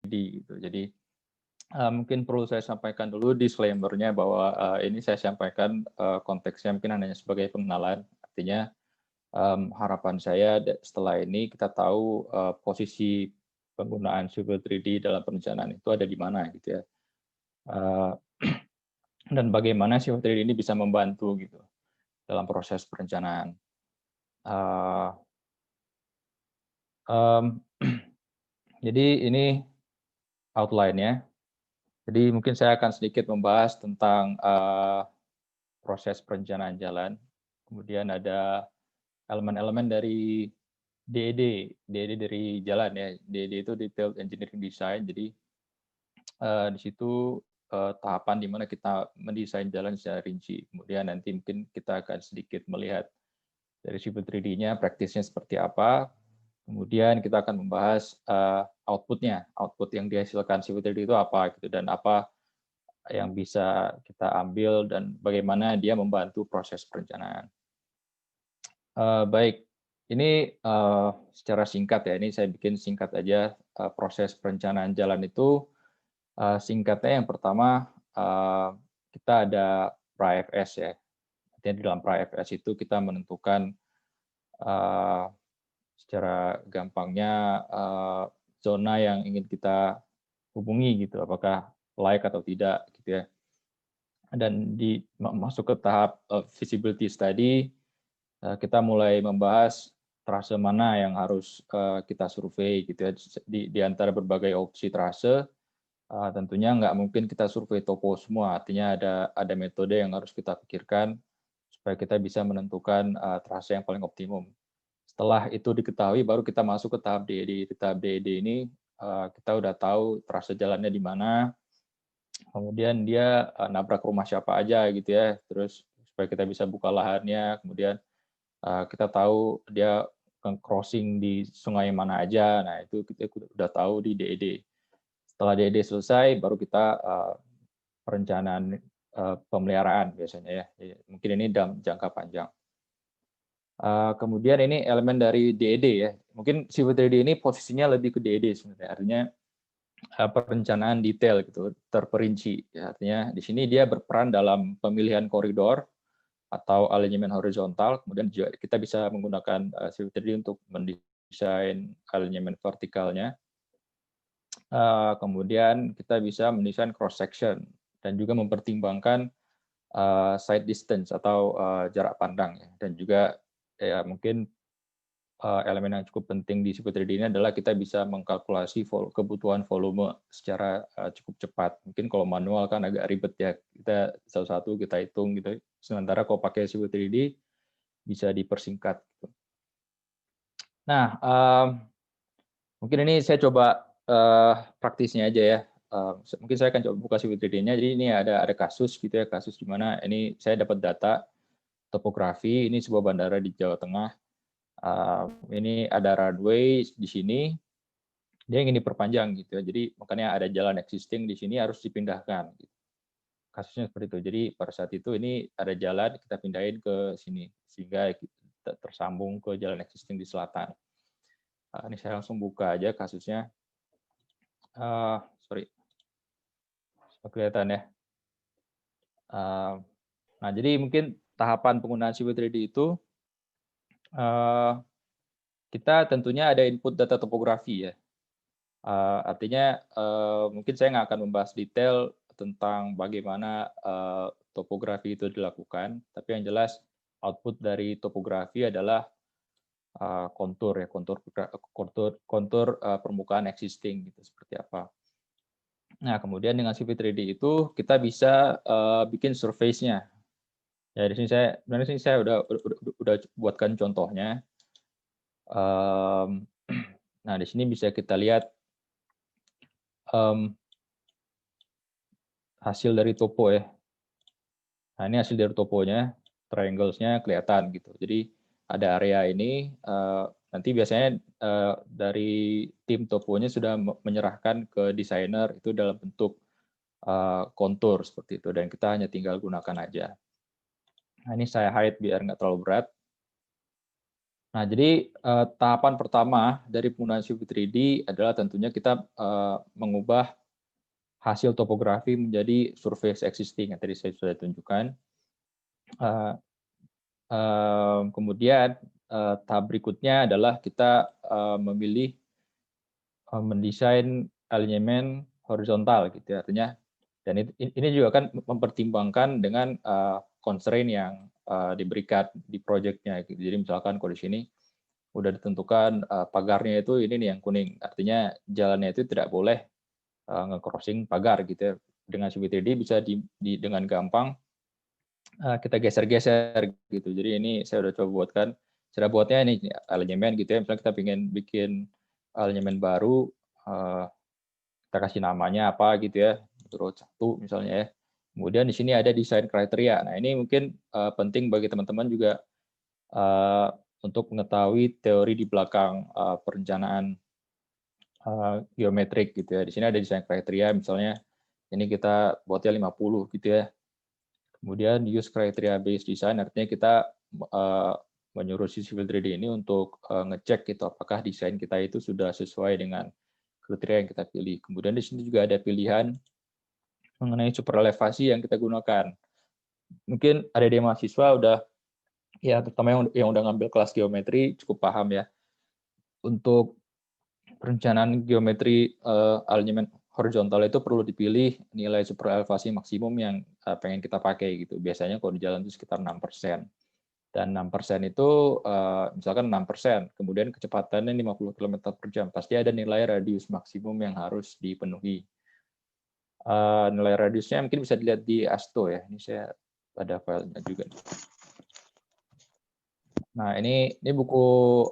gitu. Jadi mungkin perlu saya sampaikan dulu disclaimer-nya bahwa ini saya sampaikan konteksnya mungkin hanya sebagai pengenalan. Artinya harapan saya setelah ini kita tahu posisi penggunaan Civil 3D dalam perencanaan itu ada di mana gitu ya. Eh, dan bagaimana Civil 3D ini bisa membantu gitu dalam proses perencanaan. Eh, em, jadi ini outline-nya. Jadi mungkin saya akan sedikit membahas tentang proses perencanaan jalan. Kemudian ada elemen-elemen dari DED, DED dari jalan ya. DED itu Detailed Engineering Design. Jadi di situ tahapan di mana kita mendesain jalan secara rinci. Kemudian nanti mungkin kita akan sedikit melihat dari Civil 3D-nya, praktisnya seperti apa. Kemudian kita akan membahas output-nya, output yang dihasilkan Civil 3D itu apa gitu, dan apa yang bisa kita ambil dan bagaimana dia membantu proses perencanaan. Baik, ini secara singkat ya, ini saya bikin singkat aja proses perencanaan jalan itu. Singkatnya yang pertama kita ada pra-FS ya. Artinya di dalam pra-FS itu kita menentukan secara gampangnya zona yang ingin kita hubungi gitu, apakah layak atau tidak gitu ya. Dan masuk ke tahap feasibility study, kita mulai membahas trase mana yang harus kita survei gitu ya. Di antara berbagai opsi trase, tentunya nggak mungkin kita survei topo semua, artinya ada metode yang harus kita pikirkan supaya kita bisa menentukan trase yang paling optimum. Setelah itu diketahui, baru kita masuk ke tahap DED. Di tahap DED ini kita udah tahu trase jalannya di mana, kemudian dia nabrak rumah siapa aja gitu ya, terus supaya kita bisa buka lahannya, kemudian kita tahu dia crossing di sungai mana aja. Nah, itu kita udah tahu di DED. Setelah DED selesai, baru kita perencanaan pemeliharaan biasanya ya. Mungkin ini dalam jangka panjang. Kemudian ini elemen dari DED ya. Mungkin Civil 3D ini posisinya lebih ke DED sebenarnya. Artinya perencanaan detail gitu, terperinci. Ya, artinya di sini dia berperan dalam pemilihan koridor atau alignment horizontal. Kemudian juga kita bisa menggunakan Civil 3D untuk mendesain alignment vertikalnya. Kemudian kita bisa mendesain cross section dan juga mempertimbangkan side distance atau jarak pandang ya. Dan juga ya mungkin elemen yang cukup penting di Civil 3D ini adalah kita bisa mengkalkulasi kebutuhan volume secara cukup cepat. Mungkin kalau manual kan agak ribet ya, kita satu-satu kita hitung gitu. Sementara kalau pakai Civil 3D bisa dipersingkat. Gitu. Nah, mungkin ini saya coba praktisnya aja ya. Mungkin saya akan coba buka Civil 3D-nya. Jadi ini ada kasus gitu ya, kasus di mana ini saya dapat data topografi. Ini sebuah bandara di Jawa Tengah. Ini ada runway di sini, dia ingin diperpanjang gitu ya. Jadi makanya ada jalan existing di sini harus dipindahkan. Gitu. Kasusnya seperti itu. Jadi pada saat itu ini ada jalan kita pindahin ke sini sehingga kita tersambung ke jalan existing di selatan. Ini saya langsung buka aja kasusnya. Sorry, kelihatan ya. Nah jadi mungkin tahapan penggunaan Civil 3D itu kita tentunya ada input data topografi ya. Artinya mungkin saya nggak akan membahas detail tentang bagaimana topografi itu dilakukan, tapi yang jelas output dari topografi adalah kontur ya, kontur permukaan existing gitu seperti apa. Nah kemudian dengan Civil 3D itu kita bisa bikin surface-nya. Ya di sini saya udah buatkan contohnya. Nah di sini bisa kita lihat hasil dari topo ya. Nah ini hasil dari toponya, triangles-nya kelihatan gitu. Jadi ada area ini, nanti biasanya dari tim toponya sudah menyerahkan ke desainer itu dalam bentuk kontur seperti itu, dan kita hanya tinggal gunakan aja. Nah ini saya hide biar nggak terlalu berat. Nah, jadi tahapan pertama dari penggunaan Civil 3D adalah tentunya kita mengubah hasil topografi menjadi surface existing yang tadi saya sudah tunjukkan. Eh, Kemudian tahap berikutnya adalah kita memilih mendesain alignment horizontal gitu ya. Artinya dan ini juga kan mempertimbangkan dengan constraint yang diberikan di proyeknya gitu. Jadi misalkan kalau di sini udah ditentukan pagarnya itu ini nih yang kuning. Artinya jalannya itu tidak boleh nge-crossing pagar gitu ya. Dengan CBTD bisa dengan gampang kita geser-geser gitu. Jadi ini saya udah coba buatkan. Cara buatnya ini alignment gitu ya. Misalnya kita ingin bikin alignment baru, kita kasih namanya apa gitu ya, road 1 misalnya ya. Kemudian di sini ada desain kriteria. Nah ini mungkin penting bagi teman-teman juga untuk mengetahui teori di belakang perencanaan geometrik gitu ya. Di sini ada desain kriteria, misalnya ini kita buatnya 50 gitu ya. Kemudian use criteria based design, artinya kita menyuruh si Civil 3D ini untuk ngecek gitu apakah desain kita itu sudah sesuai dengan kriteria yang kita pilih. Kemudian di sini juga ada pilihan mengenai super elevasi yang kita gunakan. Mungkin ada di mahasiswa udah ya terutama yang udah ngambil kelas geometri cukup paham ya. Untuk perencanaan geometri alignment horizontal itu perlu dipilih nilai super elevasi maksimum yang pengen kita pakai gitu. Biasanya kalau di jalan itu sekitar 6%. Dan 6% itu misalkan 6%, kemudian kecepatannya 50 km per jam, pasti ada nilai radius maksimum yang harus dipenuhi. Nilai radiusnya mungkin bisa dilihat di ASTO ya. Ini saya ada filenya juga. Nah, ini buku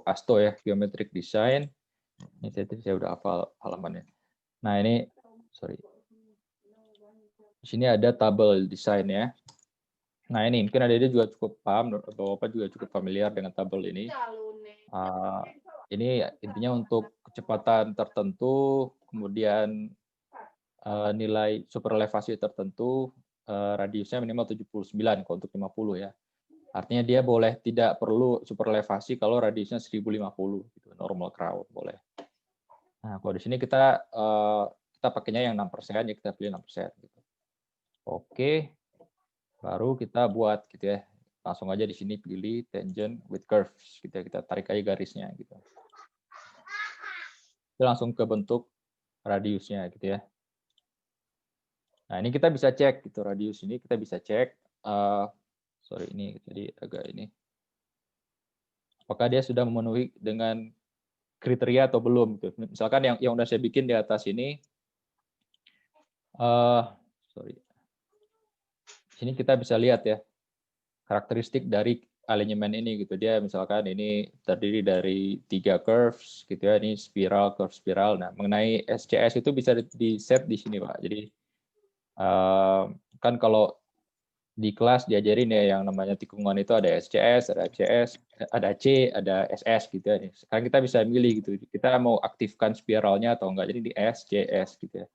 ASTO ya, Geometric Design. Ini saya udah hafal halamannya. Nah, ini sorry. Di sini ada tabel desain ya. Nah, ini mungkin ada juga cukup paham, Bapak juga cukup familiar dengan tabel ini. Ini intinya untuk kecepatan tertentu, kemudian nilai super elevasi tertentu, radiusnya minimal 79 kalau untuk 50 ya. Artinya dia boleh tidak perlu super elevasi kalau radiusnya 1050 gitu, normal crowd boleh. Nah, kalau di sini kita pakainya yang 6% ya, kita pilih 6% gitu. Oke. Baru kita buat gitu ya. Langsung aja di sini pilih tangent with curves gitu ya, kita tarik aja garisnya gitu. Itu langsung ke bentuk radiusnya gitu ya. Nah, ini kita bisa cek gitu, radius ini kita bisa cek. Sorry, ini tadi agak ini. Apakah dia sudah memenuhi dengan kriteria atau belum gitu. Misalkan yang udah saya bikin di atas ini, sorry. Sini kita bisa lihat ya karakteristik dari alignment ini gitu. Dia misalkan ini terdiri dari 3 curves gitu ya, ini spiral, curve spiral. Nah, mengenai SCS itu bisa di set di sini Pak. Jadi kan kalau di kelas diajarin ya yang namanya tikungan itu ada SCS, ada CS, ada C, ada SS gitu ya. Sekarang kita bisa milih gitu. Kita mau aktifkan spiralnya atau enggak. Jadi di SCS gitu ya.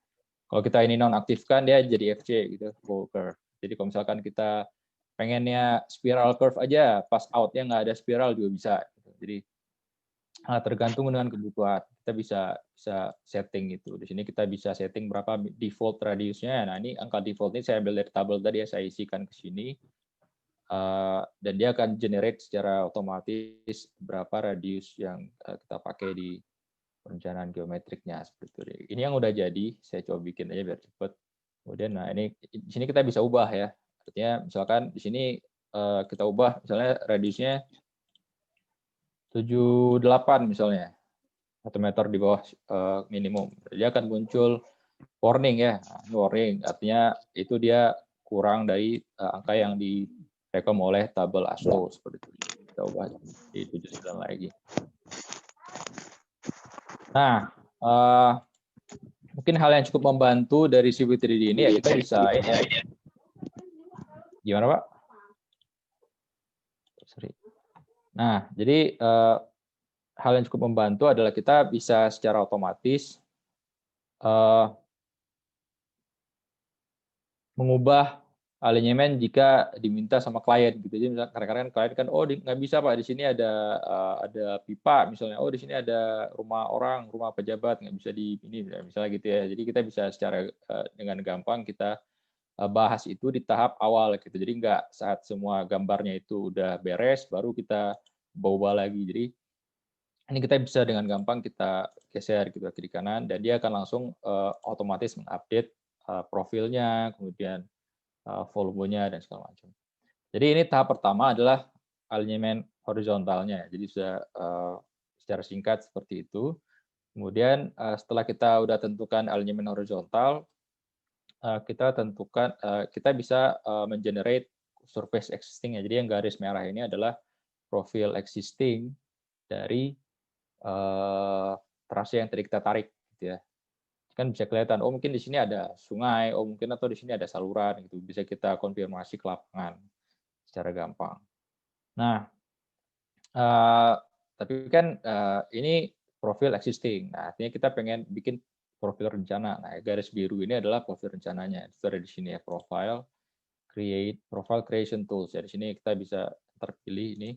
Kalau kita ini nonaktifkan dia jadi FC gitu, full curve. Jadi kalau misalkan kita pengennya spiral curve aja, pas outnya nggak ada spiral juga bisa. Jadi tergantung dengan kebutuhan. Kita bisa setting gitu. Di sini kita bisa setting berapa default radiusnya. Nah ini angka default ini saya ambil dari tabel tadi ya, saya isikan ke sini. Dan dia akan generate secara otomatis berapa radius yang kita pakai di perencanaan geometriknya seperti itu. Ini yang udah jadi, saya coba bikin aja biar cepet. Kemudian, nah ini di sini kita bisa ubah ya. Artinya misalkan di sini kita ubah misalnya radiusnya 78 misalnya, 1 meter di bawah minimum. Dia akan muncul warning ya, warning. Artinya itu dia kurang dari angka yang direkom oleh tabel ASTO seperti itu. Kita ubah di 79 lagi. Nah, mungkin hal yang cukup membantu dari Civil 3D ini ya kita bisa ini ya. Gimana Pak? Sorry. Nah, jadi hal yang cukup membantu adalah kita bisa secara otomatis mengubah alinyemen jika diminta sama klien gitu. Jadi misalnya kadang-kadang klien kan, oh nggak bisa Pak, di sini ada pipa misalnya, oh di sini ada rumah orang, rumah pejabat, nggak bisa di ini misalnya gitu ya. Jadi kita bisa secara dengan gampang kita bahas itu di tahap awal gitu. Jadi nggak saat semua gambarnya itu udah beres baru kita bawa lagi. Jadi ini kita bisa dengan gampang kita geser gitu ke kiri kanan dan dia akan langsung otomatis mengupdate profilnya, kemudian volumenya dan segala macam. Jadi ini tahap pertama adalah alinyemen horizontalnya. Jadi sudah secara singkat seperti itu. Kemudian setelah kita udah tentukan alinyemen horizontal, kita bisa mengenerate surface existing ya. Jadi yang garis merah ini adalah profil existing dari trase yang tadi kita tarik gitu ya. Kan bisa kelihatan, oh mungkin di sini ada sungai, oh mungkin atau di sini ada saluran gitu. Bisa kita konfirmasi ke lapangan secara gampang. Nah, tapi kan ini profil existing. Nah, artinya kita pengen bikin profil rencana. Nah, garis biru ini adalah profil rencananya. Itu ada di sini ya, profile creation tools. Ya, di sini kita bisa terpilih ini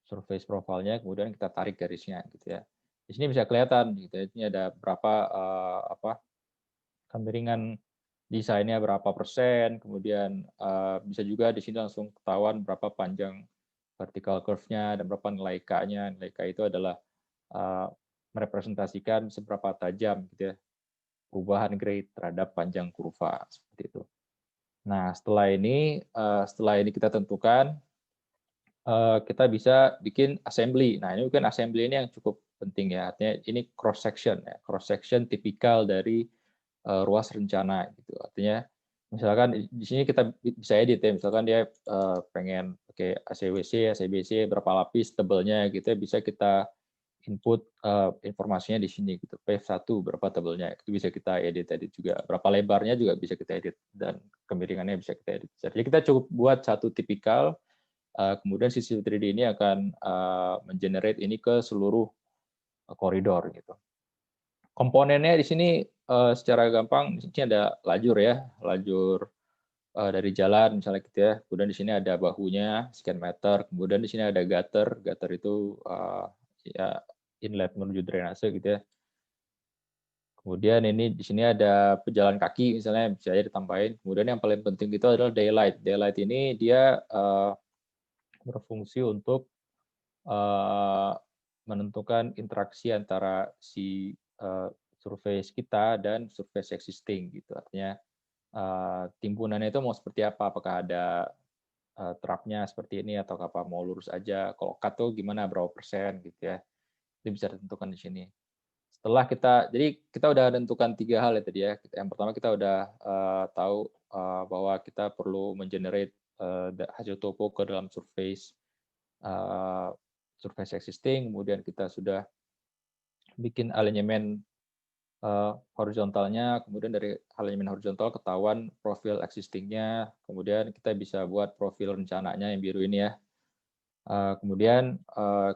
surface profile-nya, kemudian kita tarik garisnya gitu ya. Di sini bisa kelihatan gitu ya. Ini ada berapa kemiringan desainnya berapa persen, kemudian bisa juga di sini langsung ketahuan berapa panjang vertical curve-nya dan berapa nilai K-nya. Nilai K itu adalah merepresentasikan seberapa tajam gitu ya perubahan grade terhadap panjang kurva seperti itu. Nah, setelah ini kita tentukan, kita bisa bikin assembly. Nah, ini mungkin assembly ini yang cukup penting ya. Artinya ini cross section ya, cross section tipikal dari ruas rencana gitu. Artinya misalkan di sini kita bisa edit ya, misalkan dia pengen pakai ACWC, ACBC berapa lapis tebelnya gitu ya, bisa kita input informasinya di sini gitu. PF1 berapa tebelnya, itu bisa kita edit juga. Berapa lebarnya juga bisa kita edit dan kemiringannya bisa kita edit. Jadi kita cukup buat satu tipikal, kemudian sistem 3D ini akan mengenerate ini ke seluruh koridor gitu. Komponennya di sini secara gampang di sini ada lajur ya, lajur dari jalan misalnya gitu ya. Kemudian di sini ada bahunya sekian meter, kemudian di sini ada gutter, gutter itu ya inlet menuju drainase gitu ya. Kemudian ini di sini ada pejalan kaki misalnya bisa aja ditambahin. Kemudian yang paling penting itu adalah daylight. Daylight ini dia berfungsi untuk menentukan interaksi antara si surface kita dan surface existing gitu. Artinya timbunan itu mau seperti apa? Apakah ada trapnya seperti ini atau apa mau lurus aja? Kalau cut tuh gimana berapa persen gitu ya? Itu bisa ditentukan di sini. Jadi kita udah tentukan 3 hal ya tadi ya. Yang pertama kita udah tahu bahwa kita perlu mengenerate hasil topo ke dalam surface existing, kemudian kita sudah bikin alinyemen horizontalnya, kemudian dari alinyemen horizontal ketahuan profil existing-nya, kemudian kita bisa buat profil rencananya yang biru ini ya. Kemudian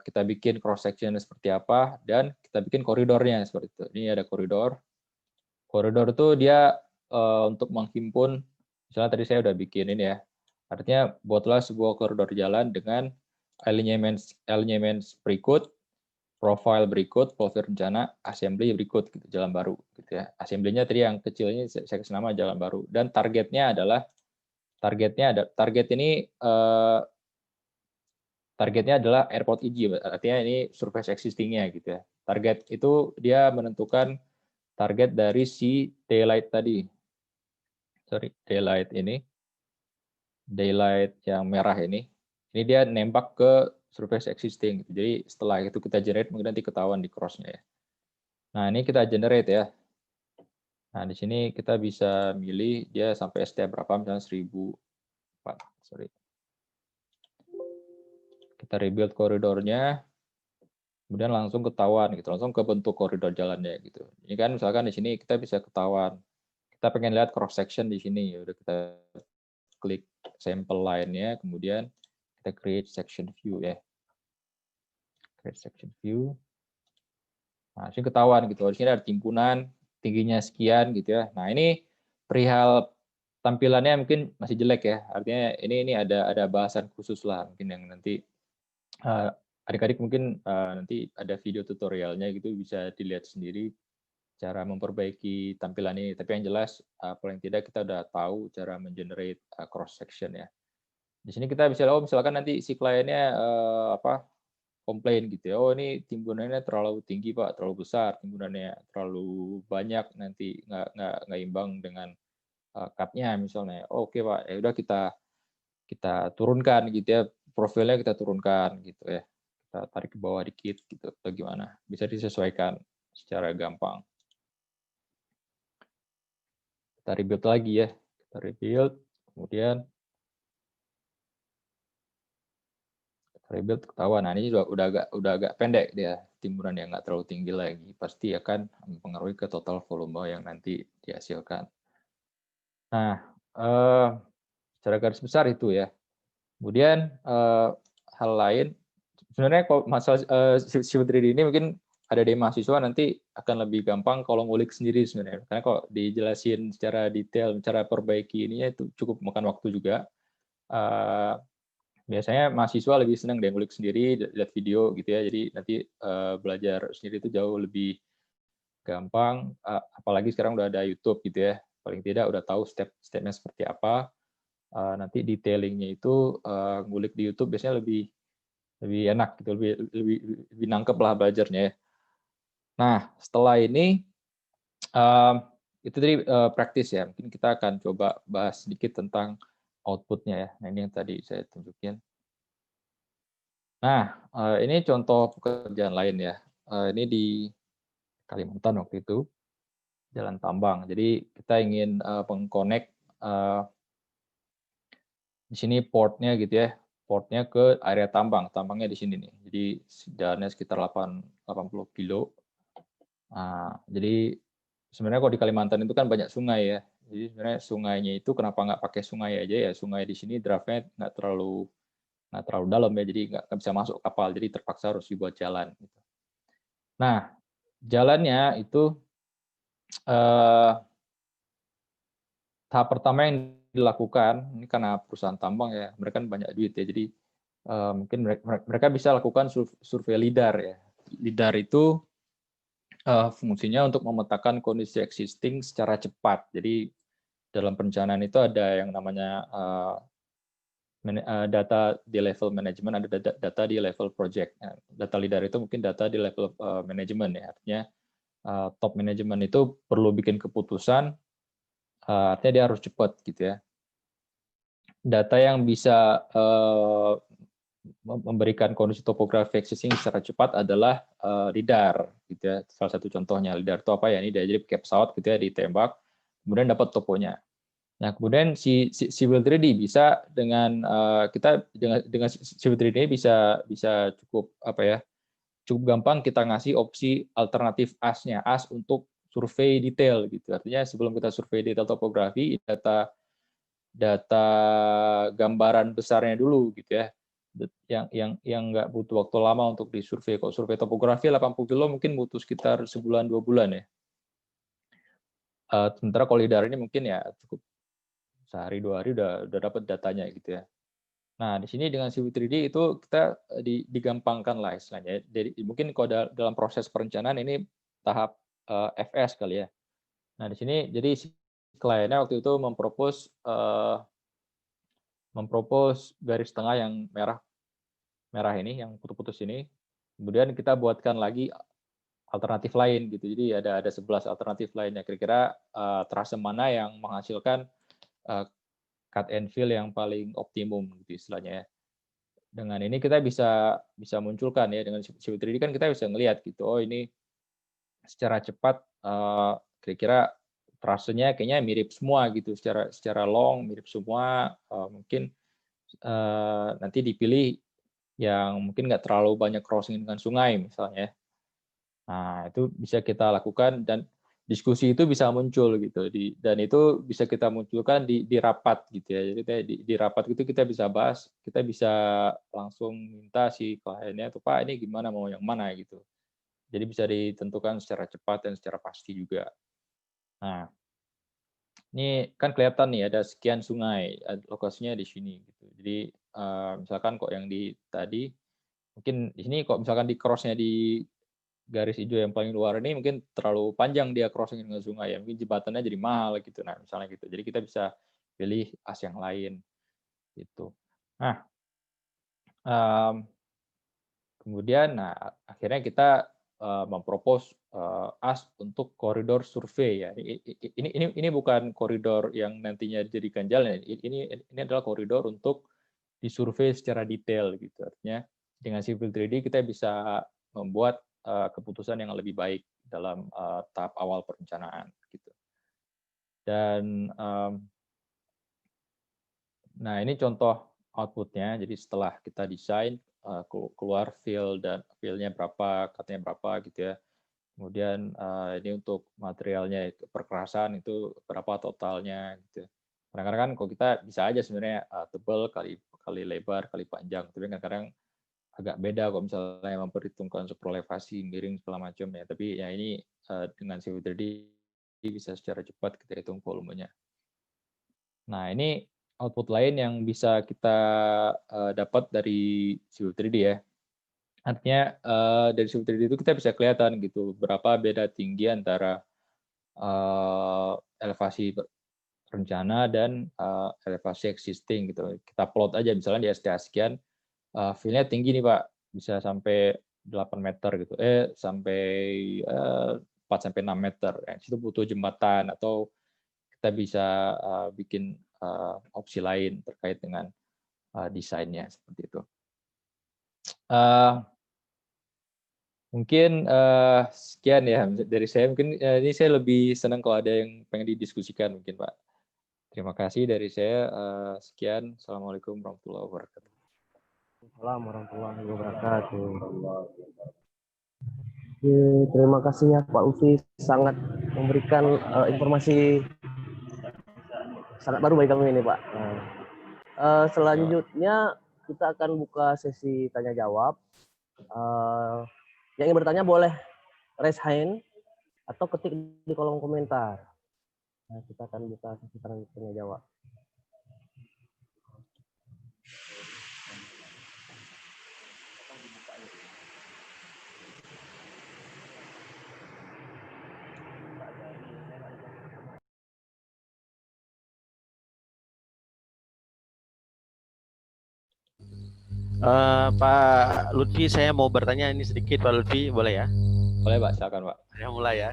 kita bikin cross section seperti apa dan kita bikin koridornya seperti itu. Ini ada koridor. Koridor itu dia untuk menghimpun, misalnya tadi saya udah bikin ini ya. Artinya buatlah sebuah koridor jalan dengan alinyemen berikut, profile berikut, profil rencana, assembly berikut gitu, jalan baru gitu ya. Assembly-nya tadi yang kecil ini saya kasih nama jalan baru dan target ini targetnya adalah airport EG, artinya ini surface existing-nya gitu ya. Target itu dia menentukan target dari si daylight tadi. Daylight yang merah ini. Ini dia nembak ke surface existing. Jadi setelah itu kita generate, mungkin nanti ketahuan di cross-nya ya. Nah, ini kita generate ya. Nah, di sini kita bisa milih dia sampai ST berapa, misalnya 1004. Sorry. Kita rebuild koridornya, kemudian langsung ketahuan gitu, langsung ke bentuk koridor jalannya gitu. Ini kan misalkan di sini kita bisa ketahuan. Kita pengen lihat cross section di sini, ya udah kita klik sampel line-nya, kemudian kita create section view ya. Create section view. Nah, sini ketahuan gitu. Di sini ada timbunan, tingginya sekian gitu ya. Nah, ini perihal tampilannya mungkin masih jelek ya, artinya ini ada bahasan khusus lah mungkin yang nanti adik-adik mungkin nanti ada video tutorialnya gitu bisa dilihat sendiri cara memperbaiki tampilan ini. Tapi yang jelas paling tidak kita udah tahu cara mengenerate cross section ya. Di sini kita bisa misalkan nanti si kliennya komplain gitu ya, oh ini timbunannya terlalu tinggi Pak, terlalu besar timbunannya, terlalu banyak nanti nggak imbang dengan cut-nya misalnya. Oh, oke Pak, ya udah kita turunkan gitu ya, profilnya kita turunkan gitu ya. Kita tarik ke bawah dikit gitu atau gimana. Bisa disesuaikan secara gampang. Kita rebuild lagi ya. Kita rebuild, kemudian rebuild ketahuan. Nah, ini udah agak pendek dia, timbunan yang nggak terlalu tinggi lagi. Pasti akan mempengaruhi ke total volume yang nanti dihasilkan. Nah, secara garis besar itu ya. Kemudian hal lain, sebenarnya kalau masalah Civil 3D ini mungkin ada dari mahasiswa nanti akan lebih gampang kalau ngulik sendiri sebenarnya. Karena kalau dijelasin secara detail, cara perbaiki ininya itu cukup makan waktu juga. Biasanya mahasiswa lebih senang deh ngulik sendiri, lihat video gitu ya. Jadi nanti belajar sendiri itu jauh lebih gampang. Apalagi sekarang udah ada YouTube gitu ya. Paling tidak udah tahu step-stepnya seperti apa. Nanti detailingnya itu ngulik di YouTube biasanya lebih enak gitu, lebih nangkep lah belajarnya ya. Nah, setelah ini itu tadi praktis ya. Mungkin kita akan coba bahas sedikit tentang output-nya ya. Nah, ini yang tadi saya tunjukin. Nah, ini contoh pekerjaan lain ya. Ini di Kalimantan waktu itu, Jalan Tambang. Jadi kita ingin mengconnect di sini portnya gitu ya, portnya ke area tambang, tambangnya di sini nih. Jadi jalannya sekitar 80 kilo. Nah, jadi sebenarnya kalau di Kalimantan itu kan banyak sungai ya. Jadi sebenarnya sungainya itu kenapa nggak pakai sungai aja ya? Sungai di sini draftnya nggak terlalu dalam ya, jadi nggak bisa masuk kapal, jadi terpaksa harus dibuat jalan. Gitu. Nah, jalannya itu tahap pertama yang dilakukan ini karena perusahaan tambang ya, mereka kan banyak duit ya, jadi mungkin mereka bisa lakukan survei lidar ya. Lidar itu fungsinya untuk memetakan kondisi existing secara cepat. Jadi dalam perencanaan itu ada yang namanya data di level manajemen, ada data di level project. Nah, data lidar itu mungkin data di level manajemen ya, artinya top manajemen itu perlu bikin keputusan, artinya dia harus cepat gitu ya. Data yang bisa memberikan kondisi topografi existing secara cepat adalah lidar, gitu ya. Salah satu contohnya lidar itu apa ya? Ini dia jadi pakai pesawat gitu ya, ditembak, kemudian dapat toponya. Nah, kemudian si Civil 3D bisa dengan kita dengan Civil 3D bisa cukup apa ya? Cukup gampang kita ngasih opsi alternatif AS-nya, AS untuk survei detail gitu. Artinya sebelum kita survei detail topografi, data gambaran besarnya dulu gitu ya, yang nggak butuh waktu lama untuk disurvei. Kalau survei topografi 80 kilo mungkin butuh sekitar sebulan 2 bulan ya. Sementara kalau lidar ini mungkin ya cukup sehari 2 hari udah dapat datanya gitu ya. Nah, di sini dengan Civil 3D itu kita digampangkan lah istilahnya. Jadi mungkin kalau dalam proses perencanaan ini tahap FS kali ya. Nah, di sini jadi si kliennya waktu itu mempropos garis tengah yang merah ini, yang putus-putus ini. Kemudian kita buatkan lagi alternatif lain gitu. Jadi ada 11 alternatif lainnya. Kira-kira trase mana yang menghasilkan cut and fill yang paling optimum gitu istilahnya ya. Dengan ini kita bisa munculkan ya, dengan Civil 3D kan kita bisa ngelihat gitu. Oh, ini secara cepat kira-kira trasenya kayaknya mirip semua gitu, secara long mirip semua. Mungkin nanti dipilih yang mungkin nggak terlalu banyak crossing dengan sungai misalnya. Nah, itu bisa kita lakukan dan diskusi itu bisa muncul gitu dan itu bisa kita munculkan di rapat gitu ya. Jadi di rapat itu kita bisa bahas, kita bisa langsung minta si kliennya tuh Pak ini gimana mau yang mana gitu. Jadi bisa ditentukan secara cepat dan secara pasti juga. Nah, Ini kan kelihatan nih ada sekian sungai, lokasinya di sini gitu. Jadi, misalkan kok yang di tadi, mungkin di sini kok misalkan di cross-nya di garis hijau yang paling luar ini mungkin terlalu panjang dia crossing dengan sungai ya, mungkin jembatannya jadi mahal gitu. Nah, misalnya gitu. Jadi kita bisa pilih as yang lain, gitu. Nah, mmm, kemudian akhirnya kita, mempropos, as untuk koridor survei ya. Ini bukan koridor yang nantinya dijadikan jalan ya, ini adalah koridor untuk disurvei secara detail gitu. Artinya dengan Civil 3D kita bisa membuat, keputusan yang lebih baik dalam, tahap awal perencanaan gitu. Dan, nah ini contoh output-nya. Jadi setelah kita desain, keluar fill-nya berapa, cut-nya berapa gitu ya. Kemudian, ini untuk materialnya itu perkerasan itu berapa totalnya gitu. Kadang-kadang kan kalau kita bisa aja sebenarnya, tebal kali kali lebar kali panjang, tapi kadang-kadang agak beda kalau misalnya memperhitungkan suprelevasi, miring segala macam ya. Tapi ya ini, dengan Civil 3D bisa secara cepat kita hitung volumenya. Nah, ini output lain yang bisa kita, dapat dari Civil 3D ya. Artinya, dari Civil 3D itu kita bisa kelihatan gitu, berapa beda tinggi antara, elevasi rencana dan, elevasi existing gitu. Kita plot aja misalnya di STA sekian, fill-nya tinggi nih Pak, bisa sampai 8 meter gitu, sampai, 4 sampai 6 meter. Nah, di situ butuh jembatan atau kita bisa, bikin, opsi lain terkait dengan, desainnya, seperti itu. Eee, mungkin, sekian ya dari saya, mungkin, ini saya lebih senang kalau ada yang pengen didiskusikan mungkin, Pak. Terima kasih dari saya, sekian. Assalamualaikum warahmatullahi wabarakatuh. Assalamualaikum warahmatullahi wabarakatuh. Oke, terima kasih ya Pak Lutfi, sangat memberikan informasi sangat baru bagi kami ini Pak. Selanjutnya kita akan buka sesi tanya jawab. Yang ingin bertanya boleh raise hand atau ketik di kolom komentar. Nah, kita akan buka sesi tanya jawab. Pak Lutfi, saya mau bertanya ini sedikit, Pak Lutfi, boleh ya? Boleh Pak, silakan Pak. Saya mulai ya.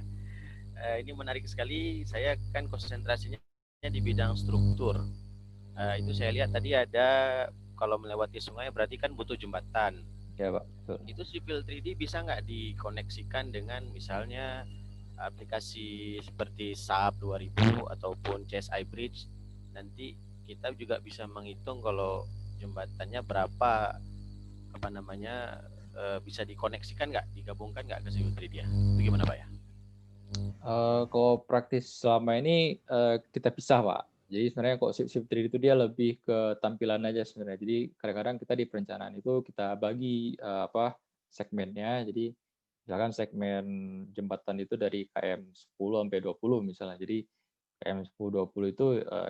Ini menarik sekali. Saya kan konsentrasinya di bidang struktur. Itu saya lihat tadi ada kalau melewati sungai berarti kan butuh jembatan. Ya Pak, betul. Itu Civil 3D bisa nggak dikoneksikan dengan misalnya aplikasi seperti SAP 2000 ataupun CSI Bridge? Nanti kita juga bisa menghitung kalau jembatannya berapa, bisa dikoneksikan nggak, digabungkan nggak ke Civil 3D ya? Itu gimana Pak ya? Kalau praktis selama ini, kita pisah Pak. Jadi sebenarnya kok Civil 3D itu dia lebih ke tampilan aja sebenarnya. Jadi kadang-kadang kita di perencanaan itu kita bagi, segmennya. Jadi misalkan segmen jembatan itu dari km 10 sampai 20 misalnya. Jadi km 10, 20 itu,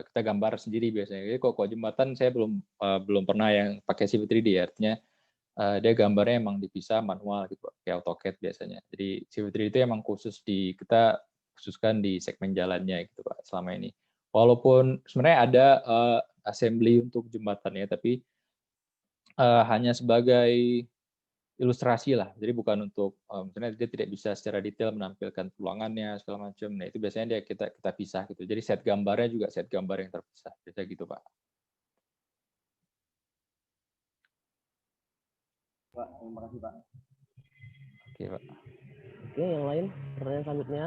kita gambar sendiri biasanya. Jadi kalau jembatan saya belum pernah yang pakai Civil 3D ya, artinya dia gambarnya emang dipisah manual gitu, kayak AutoCAD biasanya. Jadi Civil 3D itu emang kita khususkan di segmen jalannya gitu Pak selama ini. Walaupun sebenarnya ada assembly untuk jembatannya, tapi hanya sebagai ilustrasi lah. Jadi bukan untuk misalnya dia tidak bisa secara detail menampilkan tulangannya segala macam. Nah itu biasanya kita pisah gitu. Jadi set gambarnya juga set gambar yang terpisah. Biasa gitu Pak. Pak, terima kasih Pak. Oke Pak. Oke, yang lain pertanyaan selanjutnya.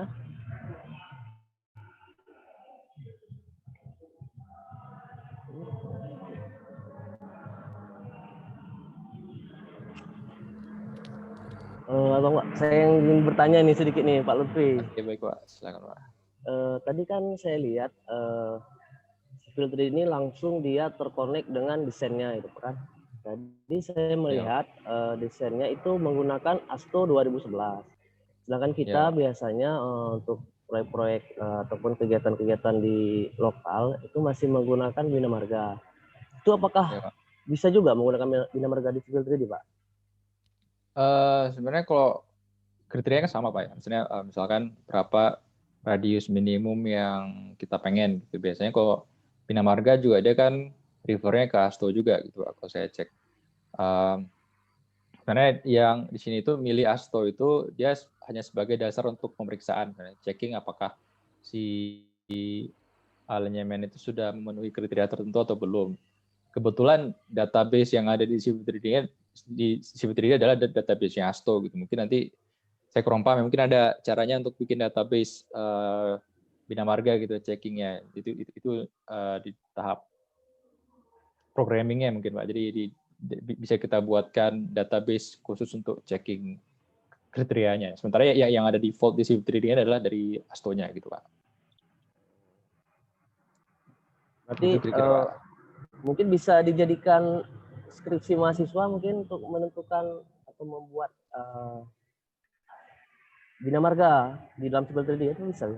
Atau enggak, saya yang ingin bertanya nih sedikit nih Pak Lutfi. Oke baik Pak, silakan Pak. Tadi kan saya lihat Civil 3D ini langsung dia terkonek dengan desainnya itu kan. Jadi saya melihat desainnya itu menggunakan ASTO 2011. Sedangkan kita biasanya untuk proyek-proyek ataupun kegiatan-kegiatan di lokal itu masih menggunakan Bina Marga. Itu apakah Ya, Pak. bisa juga menggunakan Bina Marga di Civil 3D, Pak? Sebenarnya kalau kriterianya kan sama, Pak ya. Misalnya misalkan berapa radius minimum yang kita pengen gitu. Biasanya kalau Bina Marga juga dia kan refernya ke ASTO juga gitu, Pak, kalau saya cek. Karena yang di sini itu milih ASTO itu dia hanya sebagai dasar untuk pemeriksaan, checking apakah si alignment itu sudah memenuhi kriteria tertentu atau belum. Kebetulan database yang ada di CV3D adalah database-nya ASTO gitu. Mungkin nanti saya kurang paham, mungkin ada caranya untuk bikin database Bina Marga gitu, checkingnya itu di tahap programmingnya mungkin, Pak. Jadi bisa kita buatkan database khusus untuk checking kriterianya. Sementara yang ada default di CV3D adalah dari ASTO-nya gitu, Pak. Berarti Itu kira-kira, Pak. mungkin bisa dijadikan skripsi mahasiswa mungkin untuk menentukan atau membuat Bina Marga di dalam Civil 3D itu bisa.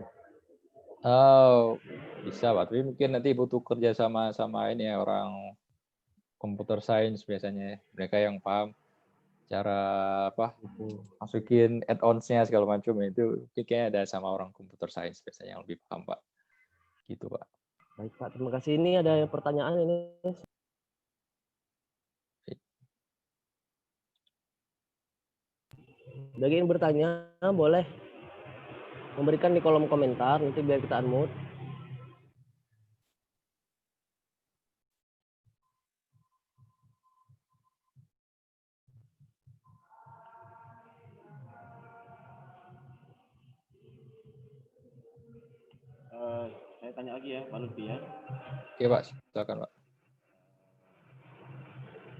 Oh, bisa, Pak. Tapi mungkin nanti butuh kerja sama ini ya, orang computer science biasanya. Mereka yang paham cara masukin add-ons-nya segala macam, itu kayaknya ada sama orang computer science biasanya yang lebih paham, Pak. Gitu, Pak. Baik, Pak. Terima kasih. Ini ada pertanyaan ini. Bagi yang bertanya, boleh memberikan di kolom komentar, nanti biar kita unmute. Saya tanya lagi ya, Pak Lutfi ya. Oke, Pak. Silakan, Pak.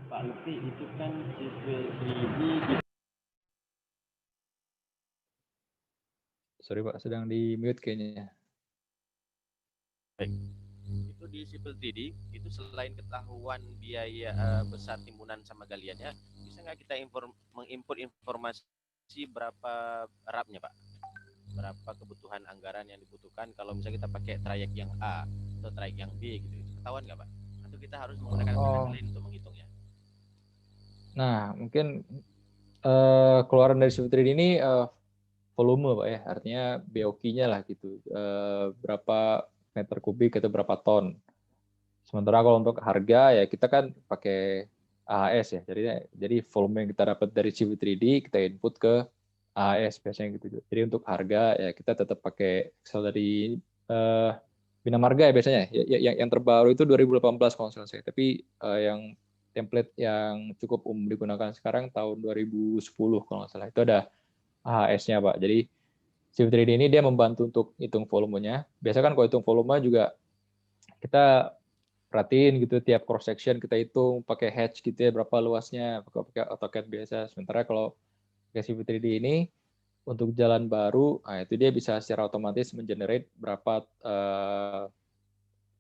Pak Lutfi, itu kan Civil 3D Sorry, Pak. Sedang di mute kayaknya. Baik. Itu di Civil 3D itu selain ketahuan biaya besar timbunan sama galiannya, bisa nggak kita mengimport informasi berapa rapnya, Pak? Berapa kebutuhan anggaran yang dibutuhkan kalau misalnya kita pakai trayek yang A atau trayek yang B gitu, itu ketahuan nggak, Pak? Atau kita harus menggunakan metode lain untuk menghitungnya? Nah, mungkin keluaran dari CV3D ini volume, Pak ya, artinya BOQ-nya lah gitu, berapa meter kubik atau berapa ton. Sementara kalau untuk harga ya kita kan pakai AHS ya, jadi volume yang kita dapat dari CV3D kita input ke AHS biasanya gitu. Jadi untuk harga ya kita tetap pakai Excel dari Bina Marga ya biasanya. Yang terbaru itu 2018 kalau nggak salah saya. Tapi yang template yang cukup umum digunakan sekarang tahun 2010 kalau nggak salah, itu ada AHS-nya, Pak. Jadi CV3D ini dia membantu untuk hitung volumenya. Biasa kan kalau hitung volume juga kita perhatiin gitu, tiap cross section kita hitung pakai hatch gitu ya, berapa luasnya, pakai AutoCAD biasa. Sementara kalau pakai CV3D ini untuk jalan baru, nah itu dia bisa secara otomatis mengenerate berapa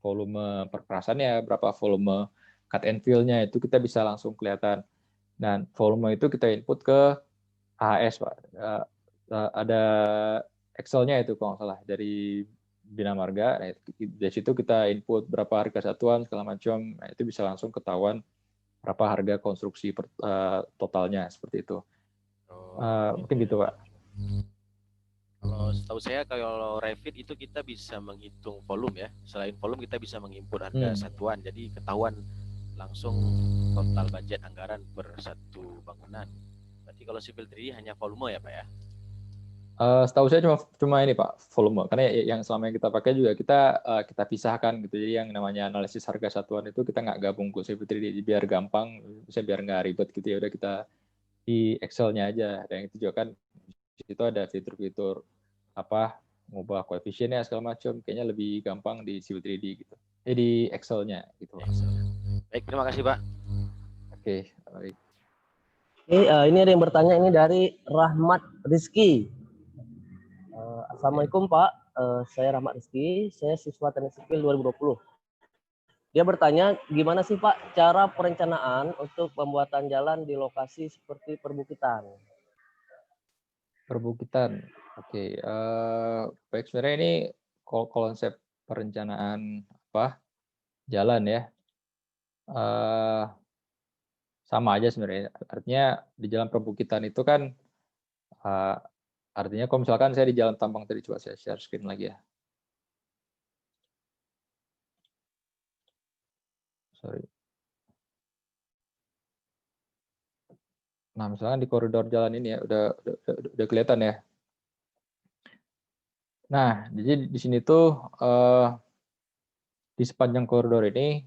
volume perkerasannya, berapa volume cut and fill-nya, itu kita bisa langsung kelihatan. Dan volume itu kita input ke AHS, Pak. Ada Excel-nya itu kalau nggak salah dari Bina Marga. Nah, dari situ kita input berapa harga satuan segala macam. Nah, itu bisa langsung ketahuan berapa harga konstruksi totalnya seperti itu. Mungkin gitu, Pak. Kalau setahu saya kalau Revit itu kita bisa menghitung volume ya. Selain volume kita bisa menginput harga satuan. Jadi ketahuan langsung total budget anggaran per satu bangunan. Berarti kalau Civil 3D hanya volume ya, Pak ya? Setahu saya cuma ini, Pak, volume. Karena yang selama yang kita pakai juga kita pisahkan gitu. Jadi yang namanya analisis harga satuan itu kita nggak gabung ke CV3D biar gampang, biar nggak ribet gitu ya. Udah kita di Excel-nya aja. Dan itu juga kan di situ ada fitur-fitur ngubah koefisiennya segala macam. Kayaknya lebih gampang di CV3D gitu. Di Excel-nya gitu, Pak. Baik, terima kasih, Pak. Oke, baik. Ini ada yang bertanya ini dari Rahmat Rizky. Assalamualaikum, Pak. Saya Rahmat Rizky, saya siswa Teknik Sipil 2020. Dia bertanya, gimana sih Pak cara perencanaan untuk pembuatan jalan di lokasi seperti perbukitan? Perbukitan. Oke, baik, sebenarnya ini konsep perencanaan jalan ya, eh, sama aja sebenarnya. Artinya di jalan perbukitan itu kan, eh, artinya kalau misalkan saya di jalan Tambang tadi, coba saya share screen lagi ya. Sorry. Nah, misalkan di koridor jalan ini ya, udah kelihatan ya. Nah, jadi di sini tuh di sepanjang koridor ini,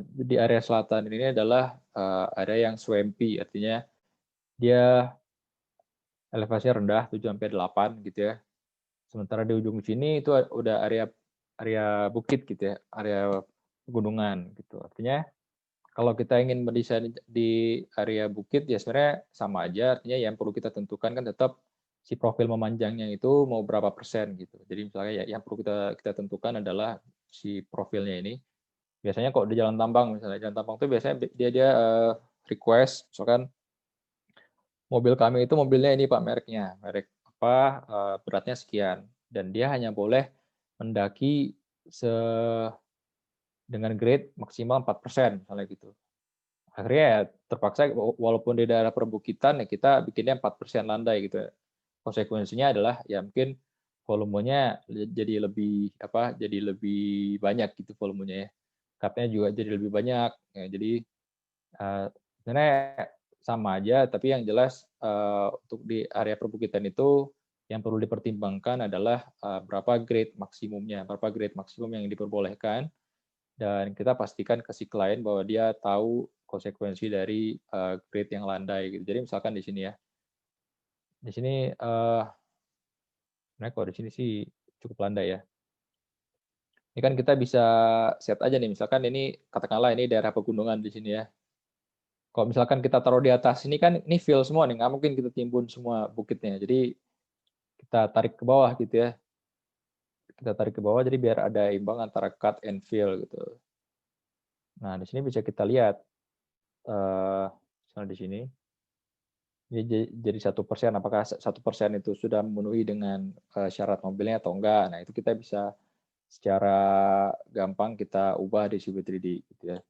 di area selatan ini adalah area yang swampy, artinya dia elevasinya rendah 7-8 gitu ya. Sementara di ujung sini itu udah area bukit gitu ya, area pegunungan gitu. Artinya kalau kita ingin mendesain di area bukit ya sebenarnya sama aja, artinya yang perlu kita tentukan kan tetap si profil memanjangnya itu mau berapa persen gitu. Jadi misalnya ya yang perlu kita tentukan adalah si profilnya ini. Biasanya kok di jalan tambang, misalnya jalan tambang itu biasanya dia request misalkan mobil kami itu mobilnya ini Pak mereknya, merek apa, beratnya sekian dan dia hanya boleh mendaki dengan grade maksimal 4% misalnya gitu. Akhirnya ya terpaksa walaupun di daerah perbukitan ya kita bikinnya 4% landai gitu ya. Konsekuensinya adalah ya mungkin volumenya jadi lebih banyak gitu volumenya ya. Cut-nya juga jadi lebih banyak. Ya, jadi sebenarnya sama aja, tapi yang jelas untuk di area perbukitan itu yang perlu dipertimbangkan adalah berapa grade maksimumnya, berapa grade maksimum yang diperbolehkan, dan kita pastikan ke si klien bahwa dia tahu konsekuensi dari grade yang landai gitu. Jadi misalkan di sini ya, di sini sebenarnya kalau di sini sih cukup landai ya. Ini kan kita bisa set aja nih, misalkan ini katakanlah ini daerah pegunungan di sini ya. Kalau misalkan kita taruh di atas ini kan ini fill semua nih, nggak mungkin kita timbun semua bukitnya. Jadi kita tarik ke bawah gitu ya. Kita tarik ke bawah jadi biar ada imbang antara cut and fill gitu. Nah, di sini bisa kita lihat misalnya di sini jadi 1%, apakah 1% itu sudah memenuhi dengan syarat mobilnya atau enggak. Nah, itu kita bisa secara gampang kita ubah di CV3D gitu ya.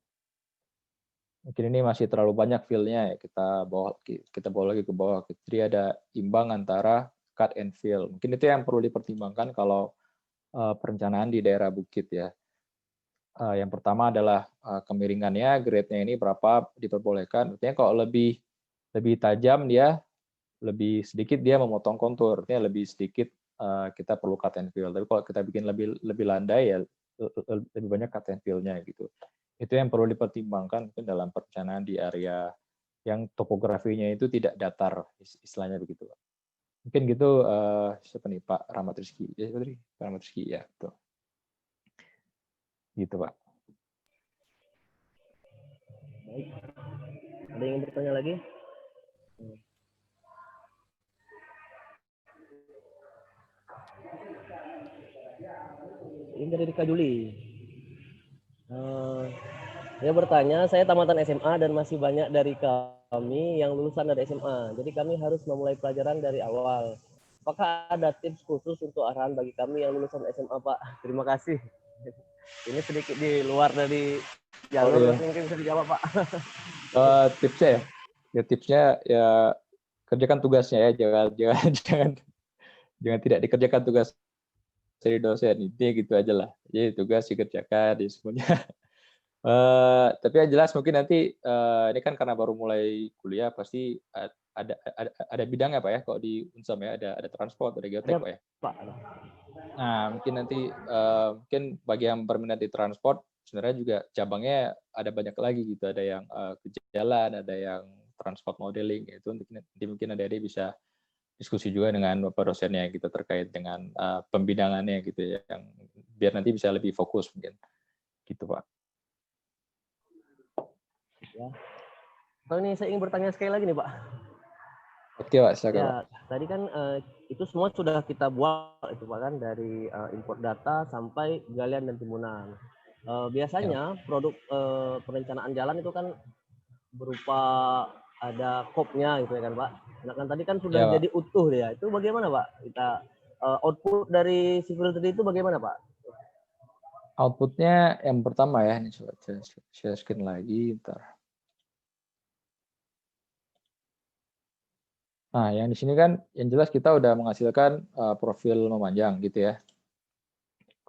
Mungkin ini masih terlalu banyak fill-nya ya, kita bawa lagi ke bawah. Jadi ada imbang antara cut and fill. Mungkin itu yang perlu dipertimbangkan kalau perencanaan di daerah bukit ya. Yang pertama adalah kemiringannya, grade-nya ini berapa diperbolehkan. Artinya kalau lebih tajam dia, lebih sedikit dia memotong kontur. Artinya lebih sedikit kita perlu cut and fill. Tapi kalau kita bikin lebih landai ya lebih banyak cut and fill-nya gitu. Itu yang perlu dipertimbangkan mungkin dalam perencanaan di area yang topografinya itu tidak datar, istilahnya begitu. Mungkin gitu, siapa nih, Pak Rahmat Rizky. Ya, Pak Rahmat Rizky, ya, betul. Gitu, Pak. Baik. Ada yang bertanya lagi? Ini dari Rika Juli. Dia bertanya, saya tamatan SMA dan masih banyak dari kami yang lulusan dari SMA. Jadi kami harus memulai pelajaran dari awal. Apakah ada tips khusus untuk arahan bagi kami yang lulusan SMA, Pak? Terima kasih. Ini sedikit di luar dari jalur, mungkin bisa dijawab, Pak. Tipsnya ya tipsnya ya kerjakan tugasnya ya, jangan tidak dikerjakan tugas dari dosen, ini gitu aja lah. Jadi tugas dikerjakan di semuanya. Tapi yang jelas mungkin nanti ini kan karena baru mulai kuliah pasti ada bidangnya Pak ya, kalau di Unsam ya ada transport, ada geotek Pak ya. Pak. Nah mungkin nanti mungkin bagi yang berminat di transport sebenarnya juga cabangnya ada banyak lagi gitu, ada yang ke jalan, ada yang transport modeling, itu nanti mungkin adik-adik bisa diskusi juga dengan bapak dosennya gitu terkait dengan pembidangannya gitu ya, yang biar nanti bisa lebih fokus mungkin gitu Pak. Ya. Kalau ini saya ingin bertanya sekali lagi nih Pak. Oke Pak, silakan Pak. Tadi kan itu semua sudah kita buat itu Pak kan, dari import data sampai galian dan timbunan. Biasanya produk perencanaan jalan itu kan berupa ada kopnya gitu ya kan Pak. Nah kan tadi kan Ya, sudah Pak. jadi utuh ya. Itu bagaimana Pak? Kita output dari Civil 3D itu bagaimana Pak? Outputnya yang pertama ya, ini coba share screen lagi, ntar. Nah, yang di sini kan yang jelas kita udah menghasilkan profil memanjang gitu ya.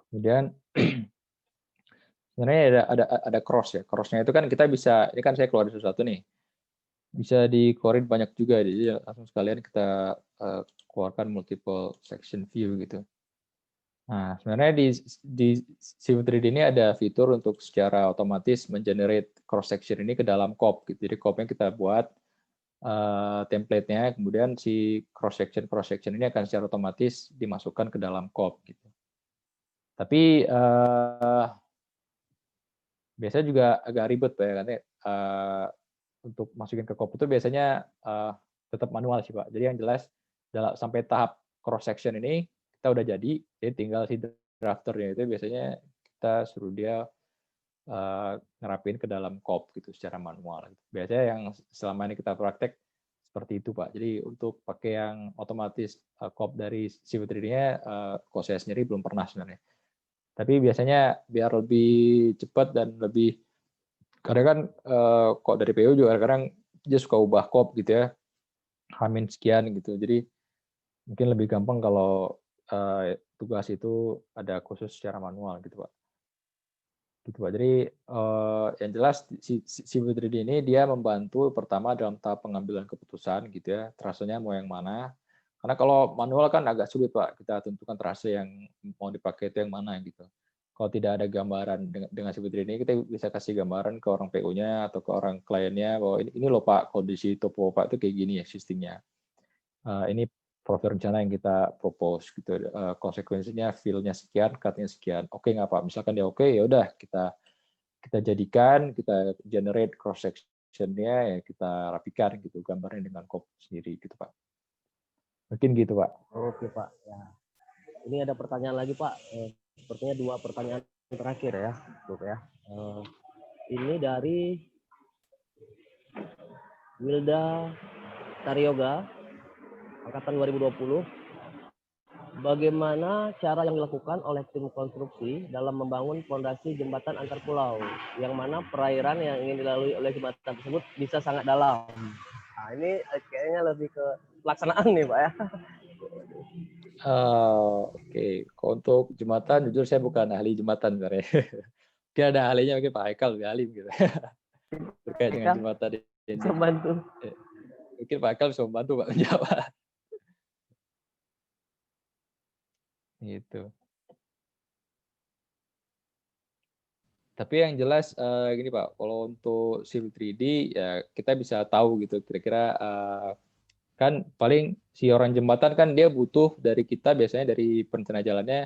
Kemudian sebenarnya ada cross ya. Crossnya itu kan kita bisa, ini kan saya keluar sesuatu nih, bisa dikeluarin banyak juga. Jadi langsung sekalian kita keluarkan multiple section view gitu. Nah, sebenarnya di Civil 3D ini ada fitur untuk secara otomatis mengenerate cross section ini ke dalam COP gitu. Jadi COP-nya kita buat template-nya, kemudian si cross section ini akan secara otomatis dimasukkan ke dalam COP gitu. Tapi biasanya juga agak ribet Pak ya, karena untuk masukin ke COP itu biasanya tetap manual sih Pak. Jadi yang jelas sampai tahap cross section ini kita udah jadi tinggal si drafternya itu biasanya kita suruh dia nerapin ke dalam COP gitu secara manual. Biasanya yang selama ini kita praktek seperti itu Pak. Jadi untuk pakai yang otomatis COP dari Civil 3D-nya kok saya sendiri belum pernah sebenarnya. Tapi biasanya biar lebih cepat dan lebih, karena kan kok dari PU juga kadang dia suka ubah COP gitu ya, hamin sekian gitu. Jadi mungkin lebih gampang kalau tugas itu ada khusus secara manual gitu Pak. Gitu Pak. Jadi yang jelas si Civil 3D ini dia membantu pertama dalam tahap pengambilan keputusan gitu ya, trasenya mau yang mana. Karena kalau manual kan agak sulit Pak, kita tentukan trase yang mau dipakai itu yang mana gitu. Kalau tidak ada gambaran dengan Civil 3D ini, kita bisa kasih gambaran ke orang PU-nya atau ke orang kliennya bahwa ini loh Pak, kondisi topo Pak itu kayak gini ya sistemnya. Ini profil rencana yang kita propose gitu, konsekuensinya feel-nya sekian, cut-nya sekian. Oke nggak Pak? Misalkan dia oke, ya udah kita jadikan, kita generate cross section-nya, ya kita rapikan gitu gambarnya dengan COP sendiri gitu Pak. Mungkin gitu Pak. Oke Pak. Ya. Ini ada pertanyaan lagi Pak. Sepertinya 2 pertanyaan terakhir ya, ya. Ini dari Wilda Taryoga, angkatan 2020. Bagaimana cara yang dilakukan oleh tim konstruksi dalam membangun fondasi jembatan antar pulau, yang mana perairan yang ingin dilalui oleh jembatan tersebut bisa sangat dalam? Nah, ini kayaknya lebih ke pelaksanaan nih Pak ya. Oke, kalau untuk jembatan, jujur saya bukan ahli jembatan sebenarnya. Mungkin ada ahlinya, mungkin Pak Haikal lebih ahli gitu. Terkait dengan jembatan ini. Bisa bantu. Mungkin Pak Haikal bisa membantu Pak menjawab. Gitu. Tapi yang jelas gini Pak, kalau untuk Civil 3D ya kita bisa tahu gitu kira-kira kan paling si orang jembatan kan dia butuh dari kita biasanya dari perencana jalannya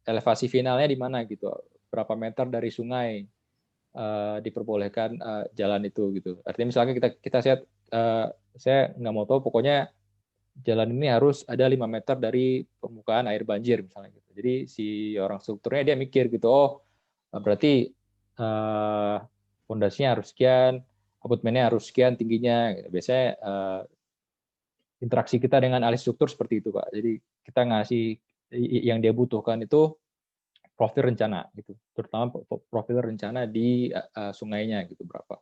elevasi finalnya di mana gitu, berapa meter dari sungai diperbolehkan jalan itu gitu. Artinya misalnya kita saya nggak mau tahu pokoknya jalan ini harus ada 5 meter dari permukaan air banjir misalnya gitu. Jadi si orang strukturnya dia mikir gitu, oh berarti fondasinya harus sekian, abutmennya harus sekian tingginya. Biasanya interaksi kita dengan ahli struktur seperti itu Pak. Jadi kita ngasih yang dia butuhkan itu profil rencana gitu, terutama profil rencana di sungainya gitu berapa.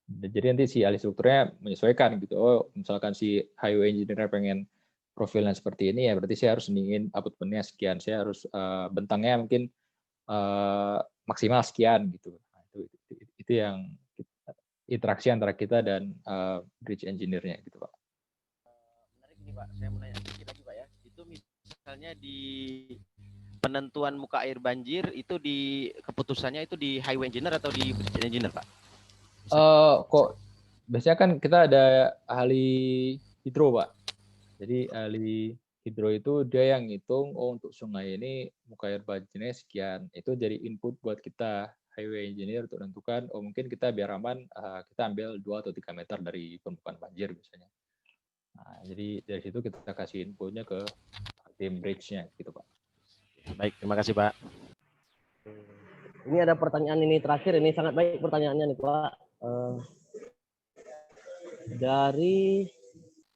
Jadi nanti si ahli strukturnya menyesuaikan gitu. Oh, misalkan si highway engineer pengen profilnya seperti ini ya berarti saya harus ningin abutmennya sekian, saya harus bentangnya mungkin maksimal sekian gitu. Nah, itu yang interaksi antara kita dan bridge engineer-nya gitu Pak. Menarik nih Pak, saya mau nanya sedikit lagi Pak ya. Itu misalnya di penentuan muka air banjir itu di keputusannya itu di highway engineer atau di bridge engineer Pak? Kok biasanya kan kita ada ahli hidro Pak. Jadi ahli hidro itu dia yang ngitung, oh untuk sungai ini muka air banjirnya sekian. Itu jadi input buat kita highway engineer untuk menentukan, oh mungkin kita biar aman kita ambil 2 atau 3 meter dari permukaan banjir biasanya. Nah, jadi dari situ kita kasih inputnya ke tim bridge-nya gitu Pak. Baik, terima kasih Pak. Ini ada pertanyaan ini terakhir, ini sangat baik pertanyaannya nih Pak. Dari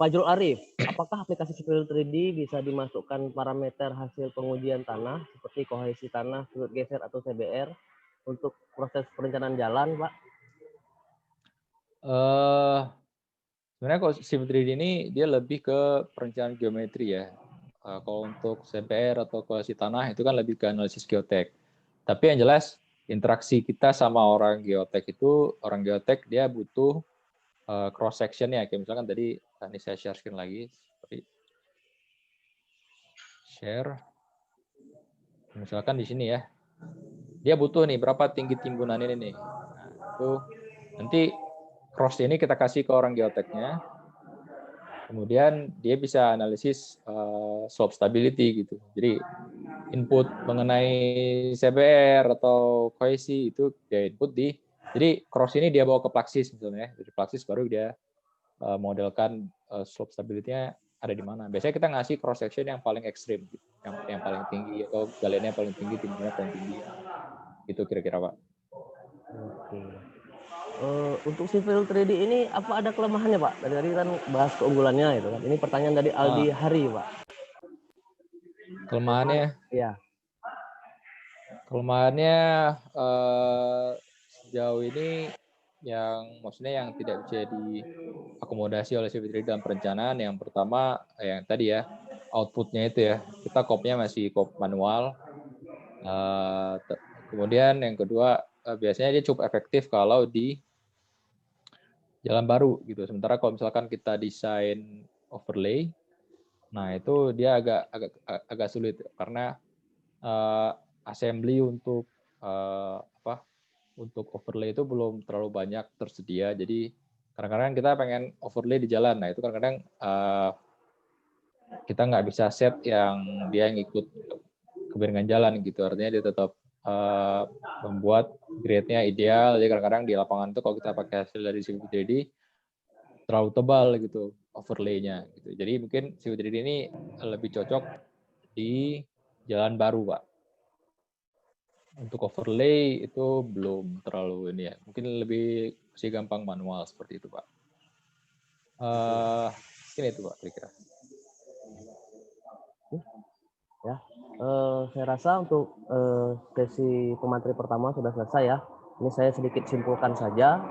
Fajrul Arif, apakah aplikasi Civil 3D bisa dimasukkan parameter hasil pengujian tanah seperti kohesi tanah, sudut geser atau CBR untuk proses perencanaan jalan, Pak? Sebenarnya kalau Civil 3D ini dia lebih ke perencanaan geometri ya. Kalau untuk CPR atau kohesi tanah itu kan lebih ke analisis geotek. Tapi yang jelas interaksi kita sama orang geotek dia butuh cross section ya. Kayak misalkan tadi ini saya share screen lagi. Share. Misalkan di sini ya. Dia butuh nih berapa tinggi timbunan ini nih. Nah, itu nanti cross ini kita kasih ke orang geoteknya. Kemudian dia bisa analisis slope stability gitu. Jadi input mengenai CBR atau kohesi itu dia input di. Jadi cross ini dia bawa ke Plaxis misalnya. Dari Plaxis baru dia modelkan slope stability-nya ada di mana. Biasanya kita ngasih cross section yang paling ekstrim, gitu. yang paling tinggi atau galiannya paling tinggi, timbunan paling tinggi. Itu kira-kira Pak. Oke. Untuk Civil 3D ini apa ada kelemahannya, Pak? Tadi kan bahas keunggulannya itu kan. Ini pertanyaan dari Aldi Hari, Pak. Kelemahannya? Iya. Kelemahannya sejauh ini yang tidak bisa diakomodasi oleh Civil 3D dalam perencanaan, yang pertama yang tadi ya, outputnya itu ya, kita kopnya masih kop manual. Kemudian yang kedua, biasanya dia cukup efektif kalau di jalan baru gitu. Sementara kalau misalkan kita desain overlay, nah itu dia agak sulit karena assembly untuk untuk overlay itu belum terlalu banyak tersedia. Jadi kadang-kadang kita pengen overlay di jalan. Nah itu kadang-kadang kita nggak bisa set yang dia ngikut kebiringan jalan gitu. Artinya dia tetap membuat grade-nya ideal. Jadi kadang-kadang di lapangan itu kalau kita pakai hasil dari Civil 3D terlalu tebal gitu overlay-nya. Gitu. Jadi mungkin Civil 3D ini lebih cocok di jalan baru, Pak. Untuk overlay itu belum terlalu ini ya. Mungkin lebih masih gampang manual seperti itu, Pak. Ini itu, Pak, kira-kira. Ya, saya rasa untuk sesi pemateri pertama sudah selesai ya. Ini saya sedikit simpulkan saja.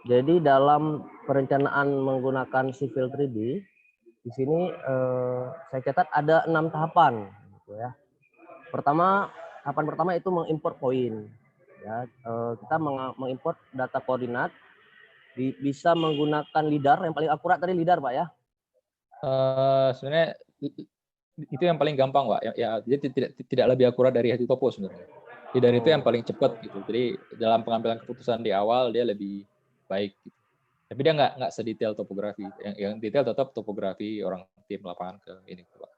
Jadi dalam perencanaan menggunakan Civil 3D, di sini saya catat ada 6 tahapan, gitu ya. Tahapan pertama itu mengimport poin. Ya, kita mengimport data koordinat, bisa menggunakan LIDAR, yang paling akurat tadi LIDAR, Pak ya. Sebenarnya itu yang paling gampang, Pak. Ya, dia tidak lebih akurat dari hasil topo sebenarnya. LIDAR itu yang paling cepat gitu. Jadi dalam pengambilan keputusan di awal dia lebih baik. Gitu. Tapi dia nggak sedetail topografi. Yang detail tetap topografi orang tim lapangan ke ini, Pak.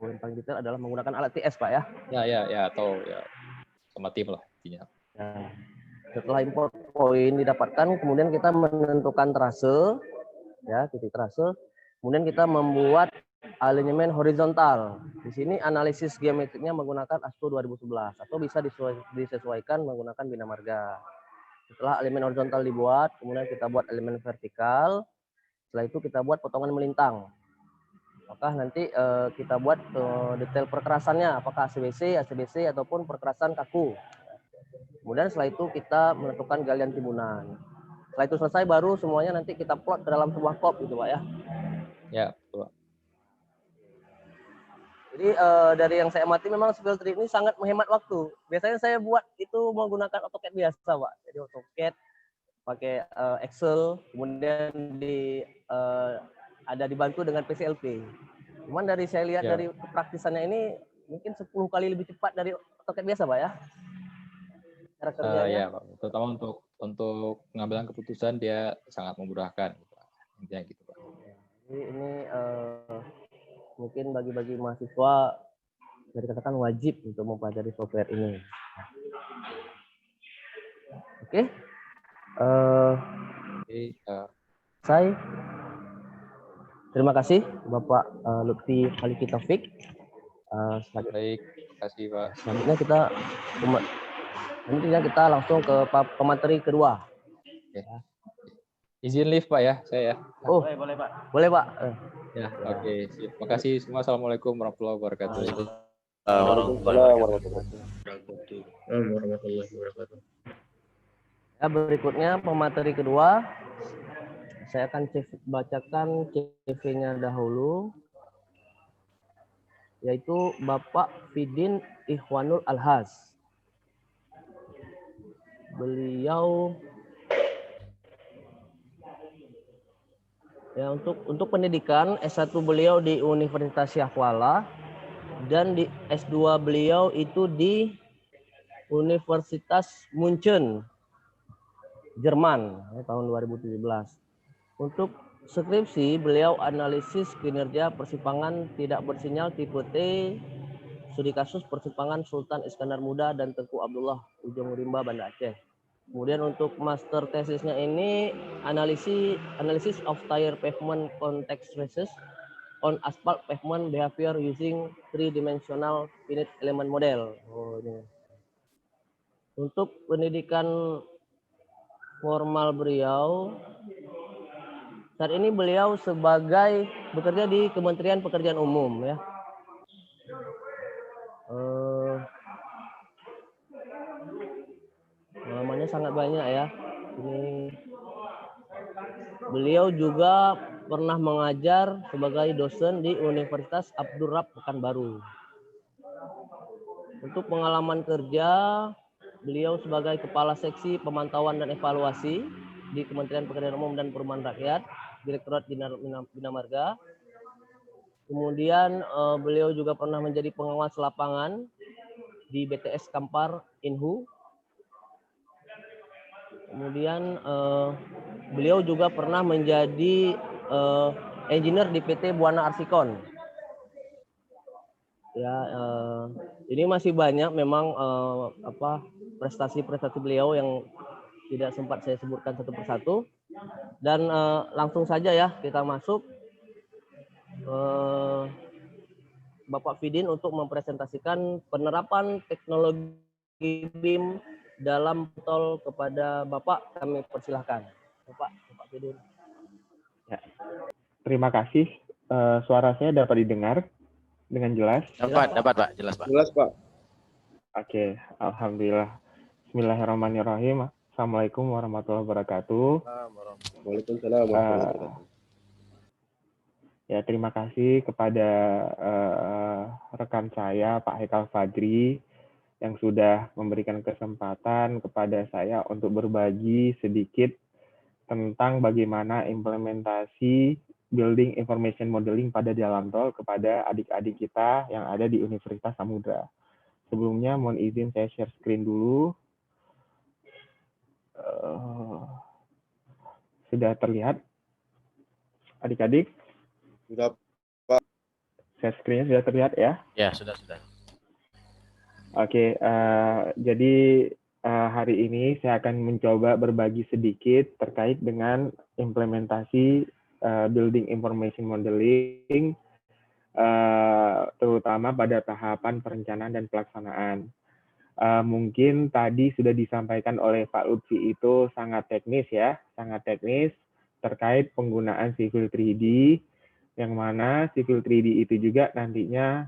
Yang paling detail adalah menggunakan alat TS, Pak ya. Ya, atau ya sama tim lah intinya. Nah, setelah import poin didapatkan, kemudian kita menentukan trase, ya titik trase. Kemudian kita membuat alignment horizontal. Di sini analisis geometriknya menggunakan ASTO 2011 atau bisa disesuaikan menggunakan Bina Marga. Setelah alignment horizontal dibuat, kemudian kita buat alignment vertikal. Setelah itu kita buat potongan melintang. Apakah nanti kita buat detail perkerasannya, apakah ACBC ataupun perkerasan kaku. Kemudian setelah itu kita menentukan galian timbunan. Setelah itu selesai baru semuanya nanti kita plot ke dalam sebuah kop gitu Pak ya. Ya, betul. Jadi dari yang saya amati memang Civil 3D ini sangat menghemat waktu. Biasanya saya buat itu menggunakan AutoCAD biasa Pak. Jadi AutoCAD pakai Excel, kemudian ada dibantu dengan PCLP. Cuman dari saya lihat dari praktisannya ini mungkin 10 kali lebih cepat dari AutoCAD biasa Pak ya. Cara kerjanya. Ya, Pak. Terutama untuk pengambilan keputusan dia sangat memudahkan. Intinya gitu, Pak. Jadi ini mungkin bagi mahasiswa bisa dikatakan wajib untuk mempelajari software ini. Oke. Saya terima kasih Bapak Lutfi Khaliki Taufik. Baik, terima kasih Pak. Selanjutnya kita langsung ke pemateri kedua. Oke. Izin live Pak ya, saya ya. Oh, Boleh Pak. boleh Pak. Ya, oke. Sip. Makasih semua. Assalamualaikum warahmatullahi wabarakatuh. Warahmatullahi wabarakatuh. Warahmatullahi wabarakatuh. Ya, berikutnya pemateri kedua. Saya akan bacakan CV-nya dahulu, yaitu Bapak Fidin Ikhwanul Alhas. Beliau ya untuk pendidikan S1 beliau di Universitas Syahwala dan di S2 beliau itu di Universitas Munchen, Jerman tahun 2017. Untuk skripsi beliau analisis kinerja persimpangan tidak bersinyal tipe T, studi kasus persimpangan Sultan Iskandar Muda dan Tengku Abdullah Ujung Rimba Banda Aceh. Kemudian untuk master tesisnya ini analysis of tire pavement context traces on asphalt pavement behavior using three-dimensional finite element model. Oh, ini. Untuk pendidikan formal beliau, saat ini beliau bekerja di Kementerian Pekerjaan Umum ya. Pengalamannya sangat banyak ya. Ini beliau juga pernah mengajar sebagai dosen di Universitas Abdurrab Pekanbaru. Untuk pengalaman kerja, beliau sebagai Kepala Seksi Pemantauan dan Evaluasi di Kementerian Pekerjaan Umum dan Perumahan Rakyat, Direktorat Bina Marga. Kemudian beliau juga pernah menjadi pengawas lapangan di BTS Kampar Inhu. Kemudian beliau juga pernah menjadi engineer di PT Buana Arsikon. Ya, ini masih banyak memang prestasi-prestasi beliau yang tidak sempat saya sebutkan satu persatu. Dan langsung saja ya kita masuk Bapak Fidin untuk mempresentasikan penerapan teknologi BIM dalam tol kepada Bapak, kami persilahkan. Bapak Fidin. Ya. Terima kasih. Suara saya dapat didengar dengan jelas? Dapat Pak, jelas Pak. Jelas Pak. Oke, alhamdulillah. Bismillahirrahmanirrahim. Assalamualaikum warahmatullahi wabarakatuh. Waalaikumsalam warahmatullahi wabarakatuh. Ya, terima kasih kepada rekan saya Pak Haikal Fadri yang sudah memberikan kesempatan kepada saya untuk berbagi sedikit tentang bagaimana implementasi Building Information Modeling pada jalan tol kepada adik-adik kita yang ada di Universitas Samudra. Sebelumnya mohon izin saya share screen dulu. Sudah terlihat adik-adik? Sudah Pak. Share screen-nya sudah terlihat ya? Ya, sudah. Oke, jadi hari ini saya akan mencoba berbagi sedikit terkait dengan implementasi Building Information Modeling, terutama pada tahapan perencanaan dan pelaksanaan. Mungkin tadi sudah disampaikan oleh Pak Lutfi itu sangat teknis ya, sangat teknis terkait penggunaan Civil 3D, yang mana Civil 3D itu juga nantinya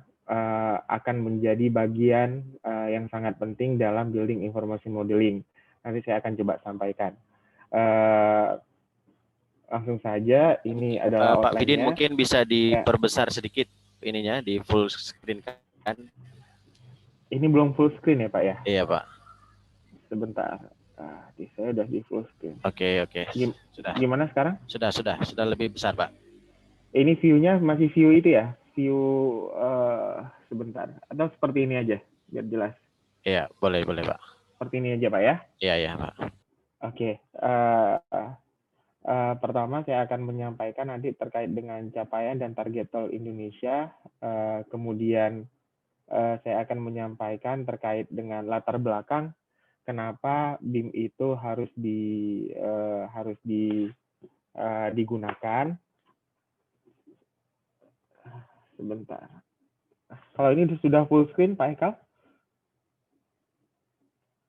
akan menjadi bagian yang sangat penting dalam Building Information Modeling. Nanti saya akan coba sampaikan. Langsung saja, ini adalah Pak Fidin outline-nya. mungkin bisa diperbesar sedikit ininya, di full screen kan? Ini belum full screen ya Pak ya? Iya Pak. Sebentar. Di saya udah di full screen. Oke. Sudah. Gimana sekarang? Sudah lebih besar Pak. Ini view-nya masih view itu ya? View sebentar. Atau seperti ini aja, biar jelas. Iya, boleh Pak. Seperti ini aja Pak ya? Iya Pak. Oke. Pertama saya akan menyampaikan nanti terkait dengan capaian dan target tol Indonesia. Kemudian saya akan menyampaikan terkait dengan latar belakang kenapa BIM itu harus digunakan. Sebentar. Kalau ini sudah full screen Pak Haikal?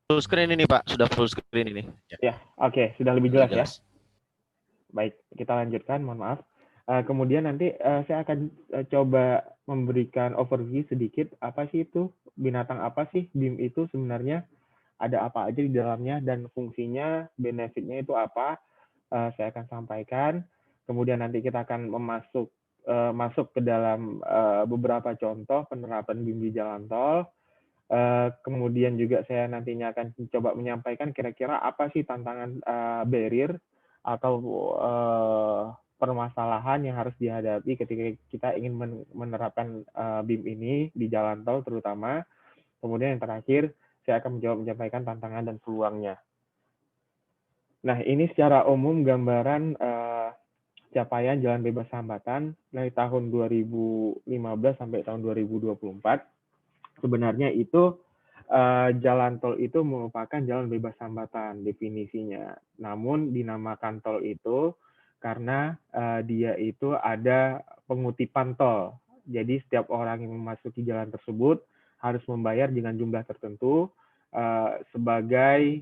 Full screen ini Pak, sudah full screen ini. Ya, oke, sudah lebih jelas ya. Baik, kita lanjutkan, mohon maaf. Kemudian nanti saya akan coba memberikan overview sedikit, apa sih itu, binatang apa sih BIM itu sebenarnya, ada apa aja di dalamnya, dan fungsinya, benefitnya itu apa, saya akan sampaikan. Kemudian nanti kita akan masuk ke dalam beberapa contoh penerapan BIM di jalan tol. Kemudian juga saya nantinya akan coba menyampaikan kira-kira apa sih tantangan barrier atau permasalahan yang harus dihadapi ketika kita ingin menerapkan BIM ini di jalan tol terutama. Kemudian yang terakhir, saya akan menyampaikan tantangan dan peluangnya. Nah, ini secara umum gambaran capaian jalan bebas hambatan dari tahun 2015 sampai tahun 2024. Sebenarnya itu jalan tol itu merupakan jalan bebas hambatan definisinya. Namun dinamakan tol itu karena dia itu ada pengutipan tol. Jadi setiap orang yang memasuki jalan tersebut harus membayar dengan jumlah tertentu sebagai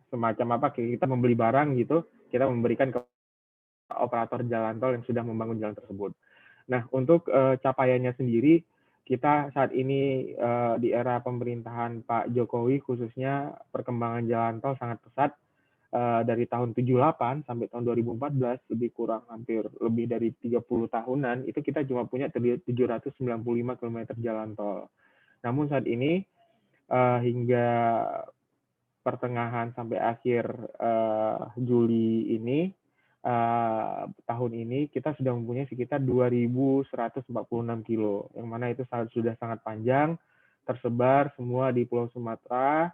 semacam apa, kita membeli barang gitu, kita memberikan ke operator jalan tol yang sudah membangun jalan tersebut. Nah, untuk capaiannya sendiri, kita saat ini di era pemerintahan Pak Jokowi khususnya perkembangan jalan tol sangat pesat. Dari tahun 78 sampai tahun 2014, lebih kurang hampir lebih dari 30 tahunan, itu kita cuma punya 795 km jalan tol. Namun saat ini hingga pertengahan sampai akhir Juli ini, tahun ini kita sudah mempunyai sekitar 2.146 kilo, yang mana itu sudah sangat panjang, tersebar semua di Pulau Sumatera,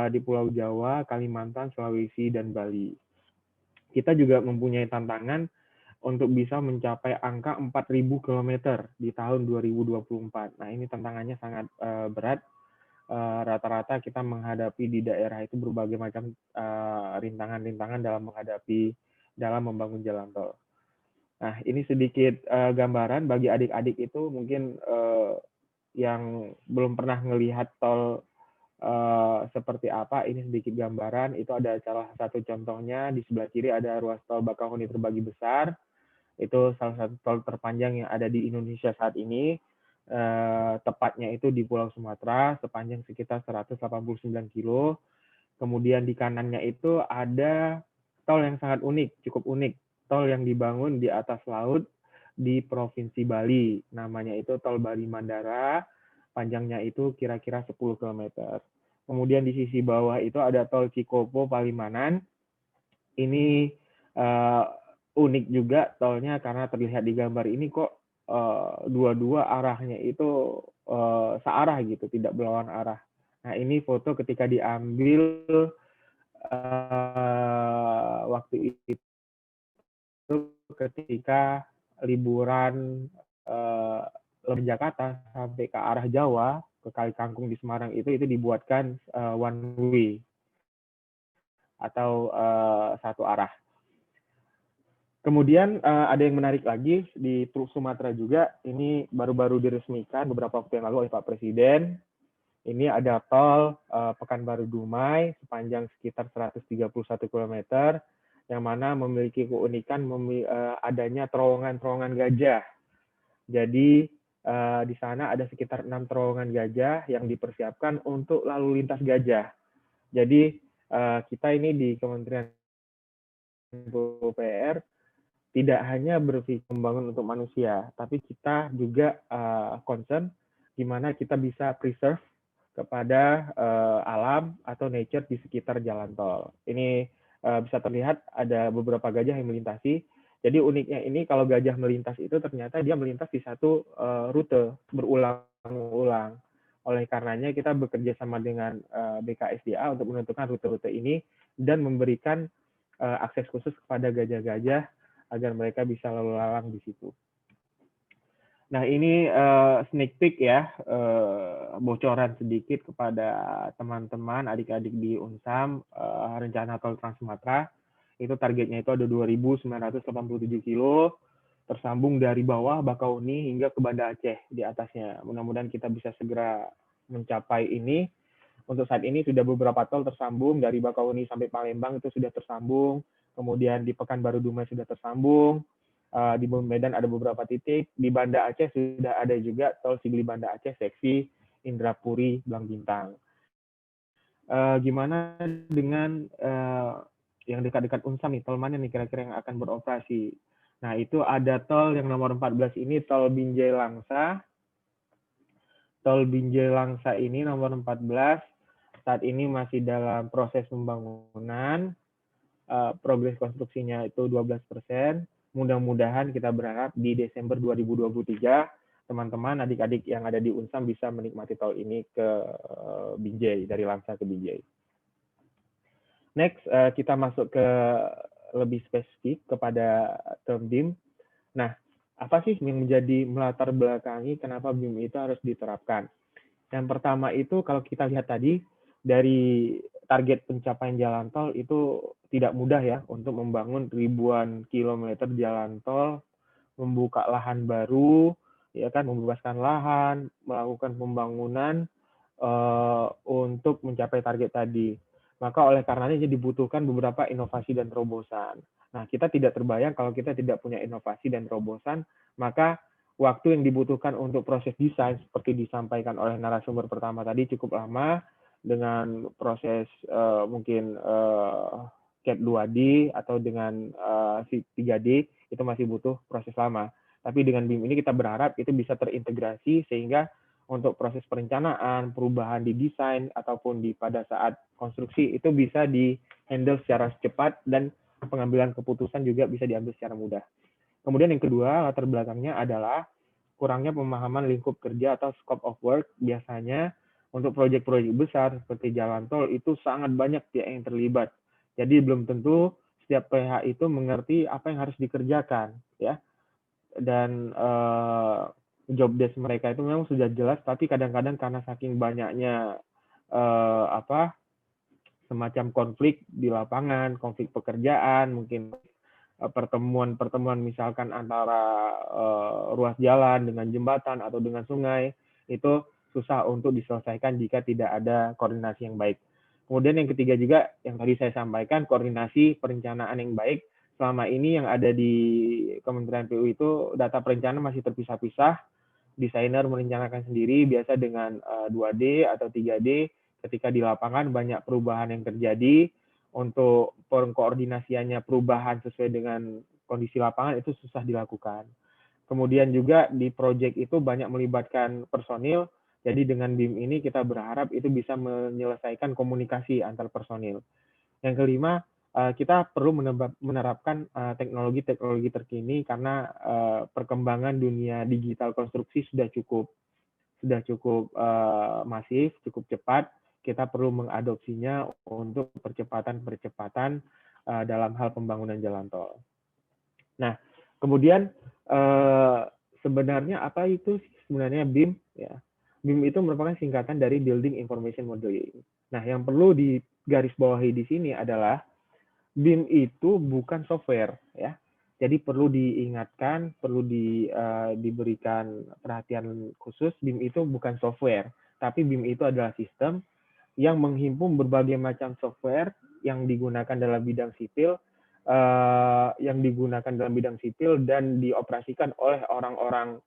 di Pulau Jawa, Kalimantan, Sulawesi, dan Bali. Kita juga mempunyai tantangan untuk bisa mencapai angka 4.000 km di tahun 2024. Nah, ini tantangannya sangat berat. Rata-rata kita menghadapi di daerah itu berbagai macam rintangan-rintangan dalam membangun jalan tol. Nah, ini sedikit gambaran bagi adik-adik itu mungkin yang belum pernah melihat tol seperti apa, ini sedikit gambaran. Itu ada salah satu contohnya, di sebelah kiri ada ruas tol Bakauheni Terbagi Besar. Itu salah satu tol terpanjang yang ada di Indonesia saat ini. Tepatnya itu di Pulau Sumatera, sepanjang sekitar 189 kilo. Kemudian di kanannya itu ada tol yang sangat unik, cukup unik. Tol yang dibangun di atas laut di Provinsi Bali. Namanya itu Tol Bali Mandara, panjangnya itu kira-kira 10 km. Kemudian di sisi bawah itu ada Tol Cikopo Palimanan. Ini unik juga tolnya karena terlihat di gambar ini kok dua-dua arahnya itu searah gitu, tidak berlawan arah. Nah, ini foto ketika diambil waktu itu ketika liburan Jakarta sampai ke arah Jawa, ke Kali Kangkung di Semarang itu dibuatkan one way atau satu arah. Kemudian ada yang menarik lagi di Sumatera juga, ini baru-baru diresmikan beberapa waktu yang lalu oleh Pak Presiden. Ini ada tol Pekanbaru Dumai sepanjang sekitar 131 km, yang mana memiliki keunikan adanya terowongan-terowongan gajah. Jadi di sana ada sekitar 6 terowongan gajah yang dipersiapkan untuk lalu lintas gajah. Jadi kita ini di Kementerian PUPR tidak hanya berpikir membangun untuk manusia, tapi kita juga concern gimana kita bisa preserve kepada alam atau nature di sekitar jalan tol. Ini bisa terlihat ada beberapa gajah yang melintasi. Jadi uniknya ini kalau gajah melintas itu ternyata dia melintas di satu rute berulang-ulang. Oleh karenanya kita bekerja sama dengan BKSDA untuk menentukan rute-rute ini dan memberikan akses khusus kepada gajah-gajah agar mereka bisa lalu lalang di situ. Nah, ini sneak peek ya, bocoran sedikit kepada teman-teman, adik-adik di Unsam, rencana tol Trans Sumatera. Itu targetnya itu ada 2.987 kilo, tersambung dari bawah Bakauheni hingga ke Banda Aceh di atasnya. Mudah-mudahan kita bisa segera mencapai ini. Untuk saat ini sudah beberapa tol tersambung, dari Bakauheni sampai Palembang itu sudah tersambung, kemudian di Pekanbaru Dumai sudah tersambung, di Medan ada beberapa titik, di Banda Aceh sudah ada juga tol Sigli Banda Aceh seksi Indrapuri Blang Bintang. Gimana dengan yang dekat-dekat Unsam nih, tol mana nih kira-kira yang akan beroperasi? Nah, itu ada tol yang nomor 14 ini, tol Binjai Langsa. Tol Binjai Langsa ini nomor 14, saat ini masih dalam proses pembangunan, progres konstruksinya itu 12%. Mudah-mudahan kita berharap di Desember 2023, teman-teman, adik-adik yang ada di Unsam bisa menikmati tol ini ke Binjai, dari Langsa ke Binjai. Next, kita masuk ke lebih spesifik kepada term BIM. Nah, apa sih yang menjadi melatar belakangi kenapa BIM itu harus diterapkan? Yang pertama itu kalau kita lihat tadi, dari target pencapaian jalan tol itu tidak mudah ya untuk membangun ribuan kilometer jalan tol, membuka lahan baru, ya kan, membebaskan lahan, melakukan pembangunan untuk mencapai target tadi. Maka oleh karenanya dibutuhkan beberapa inovasi dan terobosan. Nah, kita tidak terbayang kalau kita tidak punya inovasi dan terobosan, maka waktu yang dibutuhkan untuk proses desain seperti disampaikan oleh narasumber pertama tadi cukup lama, dengan proses mungkin CAD 2D atau dengan 3D itu masih butuh proses lama. Tapi dengan BIM ini kita berharap itu bisa terintegrasi sehingga untuk proses perencanaan, perubahan di desain ataupun pada saat konstruksi itu bisa di-handle secara cepat dan pengambilan keputusan juga bisa diambil secara mudah. Kemudian yang kedua, latar belakangnya adalah kurangnya pemahaman lingkup kerja atau scope of work. Biasanya untuk proyek-proyek besar seperti jalan tol itu sangat banyak pihak yang terlibat. Jadi belum tentu setiap pihak itu mengerti apa yang harus dikerjakan, ya. Dan job desk mereka itu memang sudah jelas, tapi kadang-kadang karena saking banyaknya semacam konflik di lapangan, konflik pekerjaan, mungkin pertemuan misalkan antara ruas jalan dengan jembatan atau dengan sungai, itu susah untuk diselesaikan jika tidak ada koordinasi yang baik. Kemudian yang ketiga juga, yang tadi saya sampaikan, koordinasi perencanaan yang baik. Selama ini yang ada di Kementerian PU itu data perencanaan masih terpisah-pisah, desainer merencanakan sendiri, biasa dengan 2D atau 3D, ketika di lapangan banyak perubahan yang terjadi, untuk koordinasiannya perubahan sesuai dengan kondisi lapangan itu susah dilakukan. Kemudian juga di proyek itu banyak melibatkan personil, jadi dengan BIM ini kita berharap itu bisa menyelesaikan komunikasi antar personil. Yang kelima, kita perlu menerapkan teknologi-teknologi terkini karena perkembangan dunia digital konstruksi sudah cukup masif, cukup cepat. Kita perlu mengadopsinya untuk percepatan dalam hal pembangunan jalan tol. Nah, kemudian sebenarnya apa itu sebenarnya BIM? Ya, BIM itu merupakan singkatan dari Building Information Modeling. Nah, yang perlu digarisbawahi di sini adalah BIM itu bukan software, ya. Jadi perlu diingatkan, perlu diberikan perhatian khusus, BIM itu bukan software, tapi BIM itu adalah sistem yang menghimpun berbagai macam software yang digunakan dalam bidang sipil, dan dioperasikan oleh orang-orang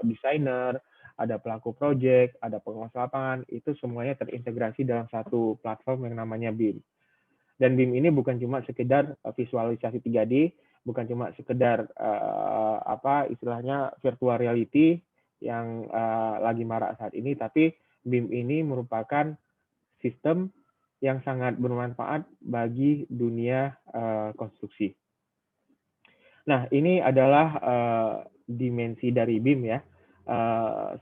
desainer, ada pelaku proyek, ada pengawas lapangan, itu semuanya terintegrasi dalam satu platform yang namanya BIM. Dan BIM ini bukan cuma sekedar visualisasi 3D, bukan cuma sekedar istilahnya virtual reality yang lagi marak saat ini, tapi BIM ini merupakan sistem yang sangat bermanfaat bagi dunia konstruksi. Nah, ini adalah dimensi dari BIM ya.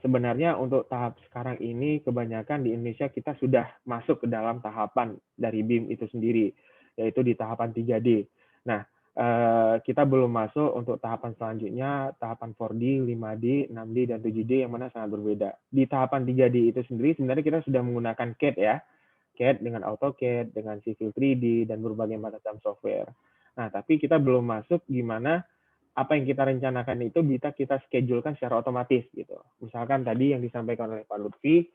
Sebenarnya untuk tahap sekarang ini kebanyakan di Indonesia kita sudah masuk ke dalam tahapan dari BIM itu sendiri, yaitu di tahapan 3D. Nah, kita belum masuk untuk tahapan selanjutnya, tahapan 4D, 5D, 6D, dan 7D yang mana sangat berbeda. Di tahapan 3D itu sendiri sebenarnya kita sudah menggunakan CAD ya, CAD dengan AutoCAD, dengan Civil 3D, dan berbagai macam software. Nah, tapi kita belum masuk gimana apa yang kita rencanakan itu bisa kita schedulekan secara otomatis gitu. Misalkan tadi yang disampaikan oleh Pak Lutfi,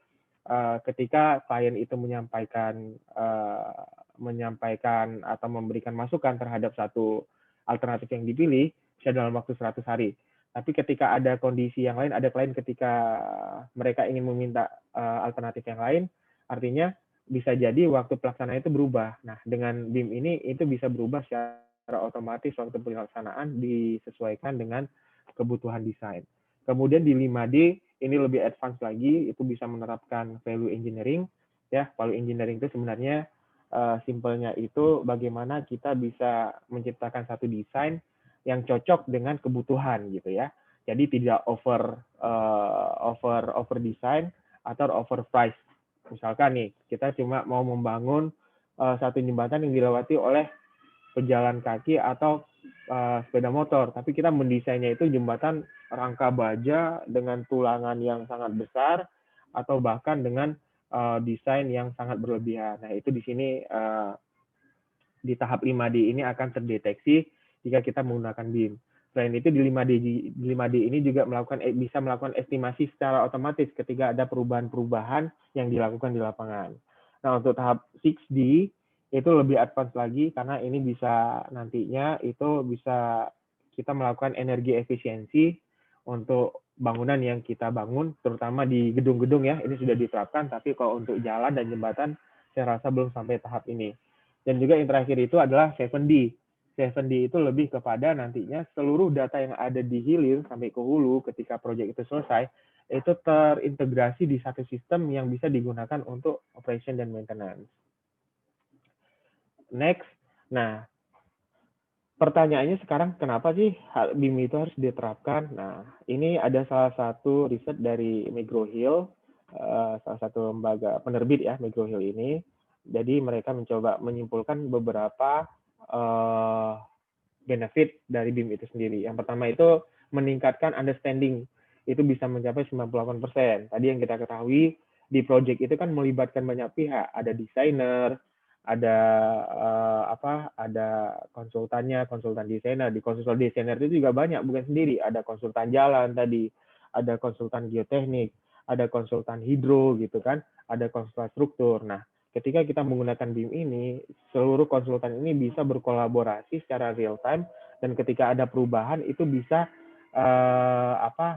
ketika klien itu menyampaikan atau memberikan masukan terhadap satu alternatif yang dipilih bisa dalam waktu 100 hari. Tapi ketika ada kondisi yang lain, ada klien ketika mereka ingin meminta alternatif yang lain, artinya bisa jadi waktu pelaksanaan itu berubah. Nah, dengan BIM ini itu bisa berubah secara otomatis waktu pelaksanaan disesuaikan dengan kebutuhan desain. Kemudian di 5D ini lebih advance lagi, itu bisa menerapkan value engineering. Ya, value engineering itu sebenarnya simpelnya itu bagaimana kita bisa menciptakan satu desain yang cocok dengan kebutuhan gitu ya. Jadi tidak over design atau over price. Misalkan nih kita cuma mau membangun satu jembatan yang dilewati oleh pejalan kaki atau sepeda motor, tapi kita mendesainnya itu jembatan rangka baja dengan tulangan yang sangat besar atau bahkan dengan desain yang sangat berlebihan. Nah itu di sini di tahap 5D ini akan terdeteksi jika kita menggunakan BIM. Selain itu di 5D ini juga bisa melakukan estimasi secara otomatis ketika ada perubahan-perubahan yang dilakukan di lapangan. Nah untuk tahap 6D itu lebih advance lagi karena ini bisa nantinya itu bisa kita melakukan energi efisiensi untuk bangunan yang kita bangun, terutama di gedung-gedung ya, ini sudah diterapkan, tapi kalau untuk jalan dan jembatan saya rasa belum sampai tahap ini. Dan juga yang terakhir itu adalah 7D. 7D itu lebih kepada nantinya seluruh data yang ada di hilir sampai ke hulu ketika proyek itu selesai, itu terintegrasi di satu sistem yang bisa digunakan untuk operation dan maintenance. Next, nah pertanyaannya sekarang kenapa sih BIM itu harus diterapkan? Nah, ini ada salah satu riset dari McGraw Hill, salah satu lembaga penerbit ya McGraw Hill ini. Jadi mereka mencoba menyimpulkan beberapa benefit dari BIM itu sendiri. Yang pertama itu meningkatkan understanding, itu bisa mencapai 98%. Tadi yang kita ketahui di project itu kan melibatkan banyak pihak, ada desainer, ada ada konsultannya, konsultan desainer. Di konsultan desainer itu juga banyak, bukan sendiri. Ada konsultan jalan tadi, ada konsultan geoteknik, ada konsultan hidro gitu kan, ada konsultan struktur. Nah, ketika kita menggunakan BIM ini, seluruh konsultan ini bisa berkolaborasi secara real time dan ketika ada perubahan itu bisa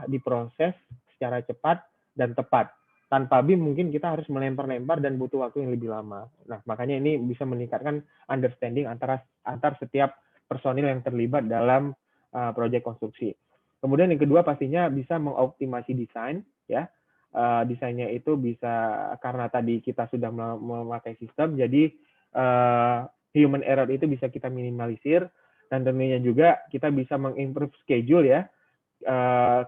diproses secara cepat dan tepat. Tanpa BIM mungkin kita harus melempar-lempar dan butuh waktu yang lebih lama. Nah, makanya ini bisa meningkatkan understanding antar setiap personil yang terlibat dalam proyek konstruksi. Kemudian yang kedua pastinya bisa mengoptimasi desain, ya. Desainnya itu bisa karena tadi kita sudah memakai sistem, jadi human error itu bisa kita minimalisir dan tentunya juga kita bisa mengimprove schedule ya.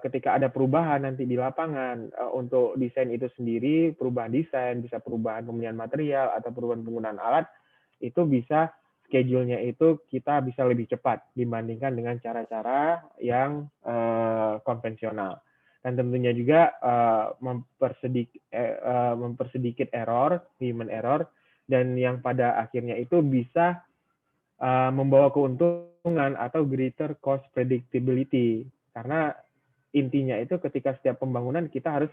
Ketika ada perubahan nanti di lapangan untuk desain itu sendiri, perubahan desain, bisa perubahan pemilihan material atau perubahan penggunaan alat, itu bisa schedule-nya itu kita bisa lebih cepat dibandingkan dengan cara-cara yang konvensional. Dan tentunya juga mempersedikit error, human error, dan yang pada akhirnya itu bisa membawa keuntungan atau greater cost predictability. Karena intinya itu ketika setiap pembangunan kita harus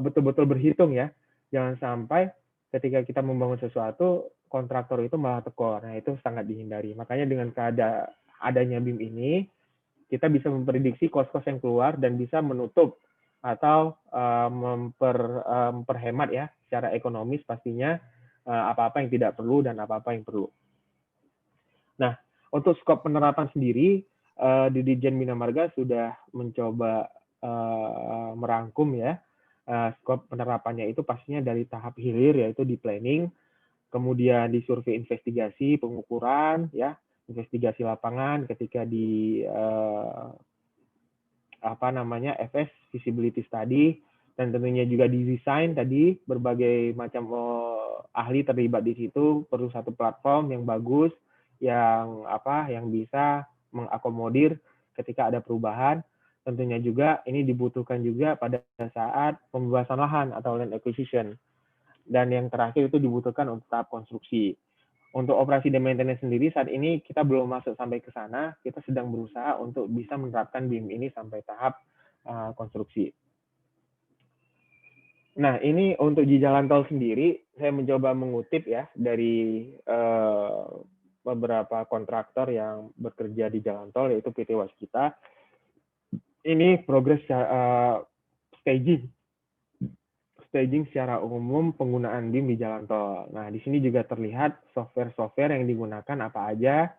betul-betul berhitung ya. Jangan sampai ketika kita membangun sesuatu, kontraktor itu malah tekor. Nah, itu sangat dihindari. Makanya dengan adanya BIM ini, kita bisa memprediksi kos-kos yang keluar dan bisa menutup atau memperhemat ya secara ekonomis pastinya apa-apa yang tidak perlu dan apa-apa yang perlu. Nah, untuk skop penerapan sendiri, di Ditjen Bina Marga sudah mencoba merangkum ya skop penerapannya itu pastinya dari tahap hilir yaitu di planning, kemudian di survei investigasi, pengukuran ya, investigasi lapangan ketika di FS feasibility study, dan tentunya juga di desain tadi berbagai macam ahli terlibat di situ, perlu satu platform yang bagus yang bisa mengakomodir ketika ada perubahan. Tentunya juga ini dibutuhkan juga pada saat pembebasan lahan atau land acquisition. Dan yang terakhir itu dibutuhkan untuk tahap konstruksi. Untuk operasi dan maintenance sendiri saat ini kita belum masuk sampai ke sana, kita sedang berusaha untuk bisa menerapkan BIM ini sampai tahap konstruksi. Nah, ini untuk di jalan tol sendiri, saya mencoba mengutip ya dari beberapa kontraktor yang bekerja di jalan tol, yaitu PT Waskita. Ini progres staging secara umum penggunaan BIM di jalan tol. Nah, di sini juga terlihat software-software yang digunakan apa aja.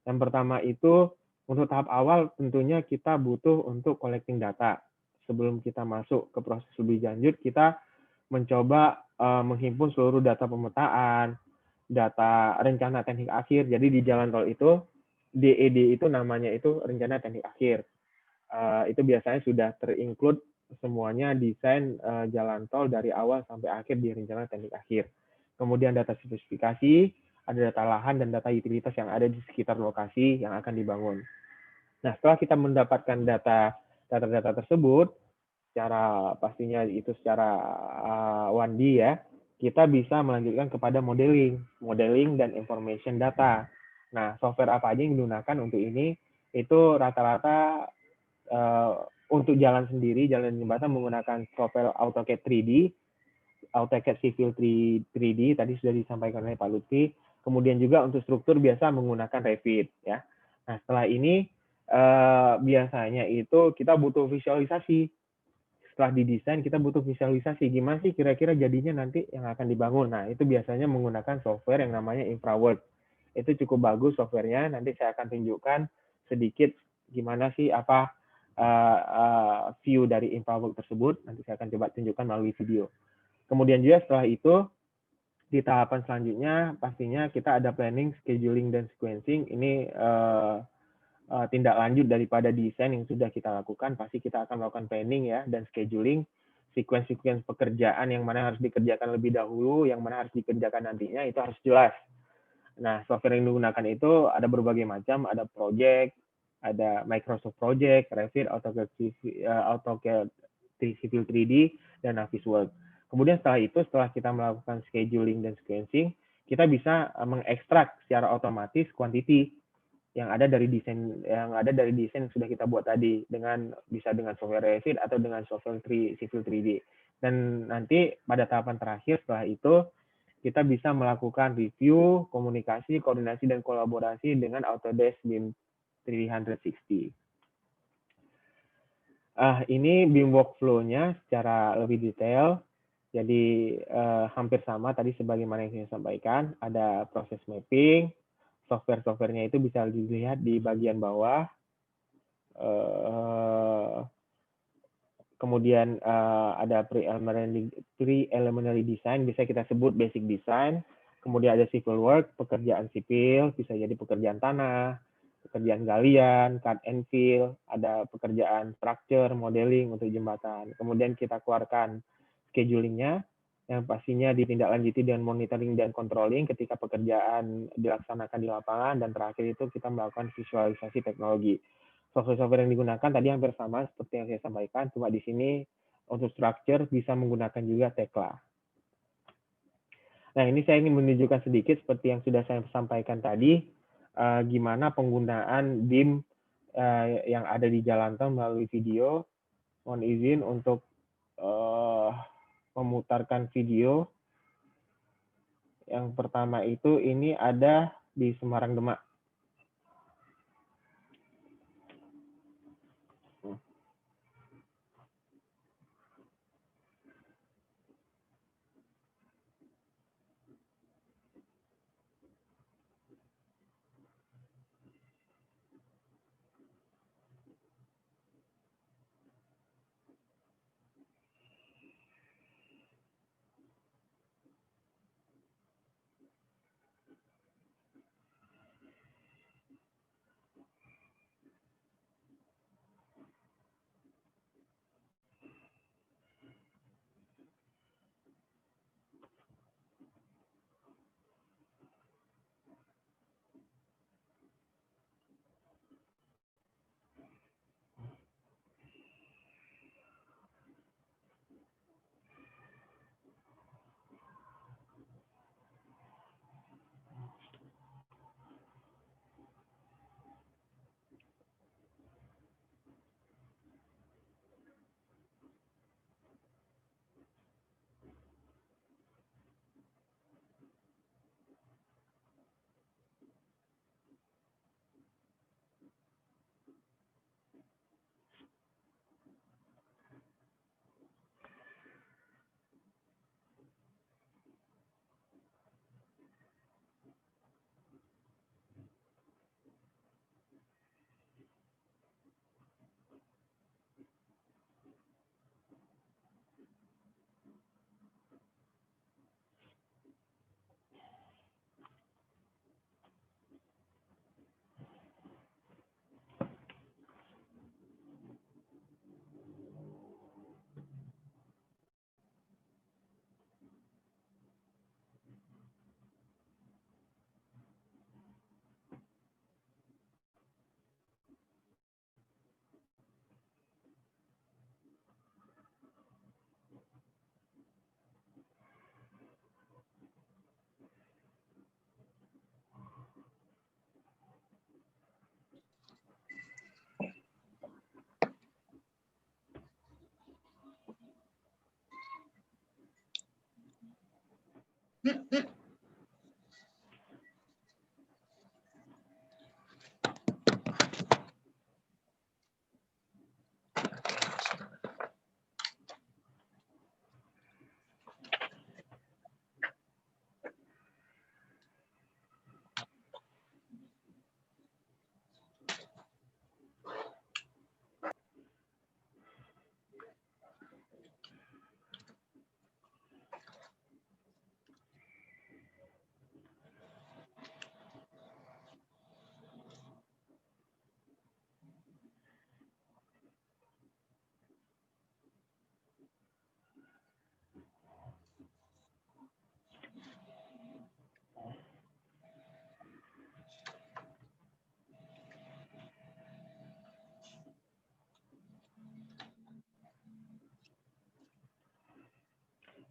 Yang pertama itu, untuk tahap awal tentunya kita butuh untuk collecting data. Sebelum kita masuk ke proses lebih lanjut, kita mencoba menghimpun seluruh data pemetaan, data rencana teknik akhir. Jadi di jalan tol itu, DED itu namanya itu rencana teknik akhir. Itu biasanya sudah terinclude semuanya desain jalan tol dari awal sampai akhir di rencana teknik akhir. Kemudian data spesifikasi, ada data lahan dan data utilitas yang ada di sekitar lokasi yang akan dibangun. Nah, setelah kita mendapatkan data tersebut, pastinya itu secara 1D ya, kita bisa melanjutkan kepada modeling dan information data. Nah, software apa aja yang digunakan untuk ini? Itu rata-rata untuk jalan sendiri, jalan jembatan menggunakan software AutoCAD 3D, AutoCAD Civil 3D, tadi sudah disampaikan oleh Pak Lutfi. Kemudian juga untuk struktur biasa menggunakan Revit. Ya. Nah, setelah ini biasanya itu kita butuh visualisasi. Setelah didesain, kita butuh visualisasi. Gimana sih kira-kira jadinya nanti yang akan dibangun? Nah, itu biasanya menggunakan software yang namanya InfraWorks. Itu cukup bagus softwarenya. Nanti saya akan tunjukkan sedikit gimana sih view dari InfraWorks tersebut. Nanti saya akan coba tunjukkan melalui video. Kemudian juga setelah itu, di tahapan selanjutnya, pastinya kita ada planning, scheduling, dan sequencing. Ini tindak lanjut daripada desain yang sudah kita lakukan. Pasti kita akan melakukan planning ya dan scheduling, sequence pekerjaan yang mana harus dikerjakan lebih dahulu, yang mana harus dikerjakan nantinya, itu harus jelas. Nah, software yang digunakan itu ada berbagai macam, ada project, ada Microsoft Project, Revit, AutoCAD Civil 3D, dan Navisworks. Kemudian setelah kita melakukan scheduling dan sequencing, kita bisa mengekstrak secara otomatis quantity yang ada dari desain yang sudah kita buat tadi bisa dengan software Revit atau dengan software Civil 3D. Dan nanti pada tahapan terakhir setelah itu kita bisa melakukan review, komunikasi, koordinasi, dan kolaborasi dengan Autodesk BIM 360. Ini BIM workflow-nya secara lebih detail. Jadi hampir sama tadi sebagaimana yang saya sampaikan. Ada proses mapping, software-softwarenya itu bisa dilihat di bagian bawah. Kemudian ada pre-preliminary design, bisa kita sebut basic design. Kemudian ada civil work, pekerjaan sipil, bisa jadi pekerjaan tanah, pekerjaan galian, cut and fill, ada pekerjaan structure, modeling untuk jembatan. Kemudian kita keluarkan schedulingnya, yang pastinya ditindaklanjuti dengan monitoring dan controlling ketika pekerjaan dilaksanakan di lapangan, dan terakhir itu kita melakukan visualisasi teknologi. Software-software yang digunakan tadi hampir sama seperti yang saya sampaikan, cuma di sini untuk structure bisa menggunakan juga Tekla. Nah, ini saya ingin menunjukkan sedikit seperti yang sudah saya sampaikan tadi, gimana penggunaan BIM yang ada di jalan tol melalui video. Mohon izin untuk memutarkan video. Yang pertama itu ini ada di Semarang Demak.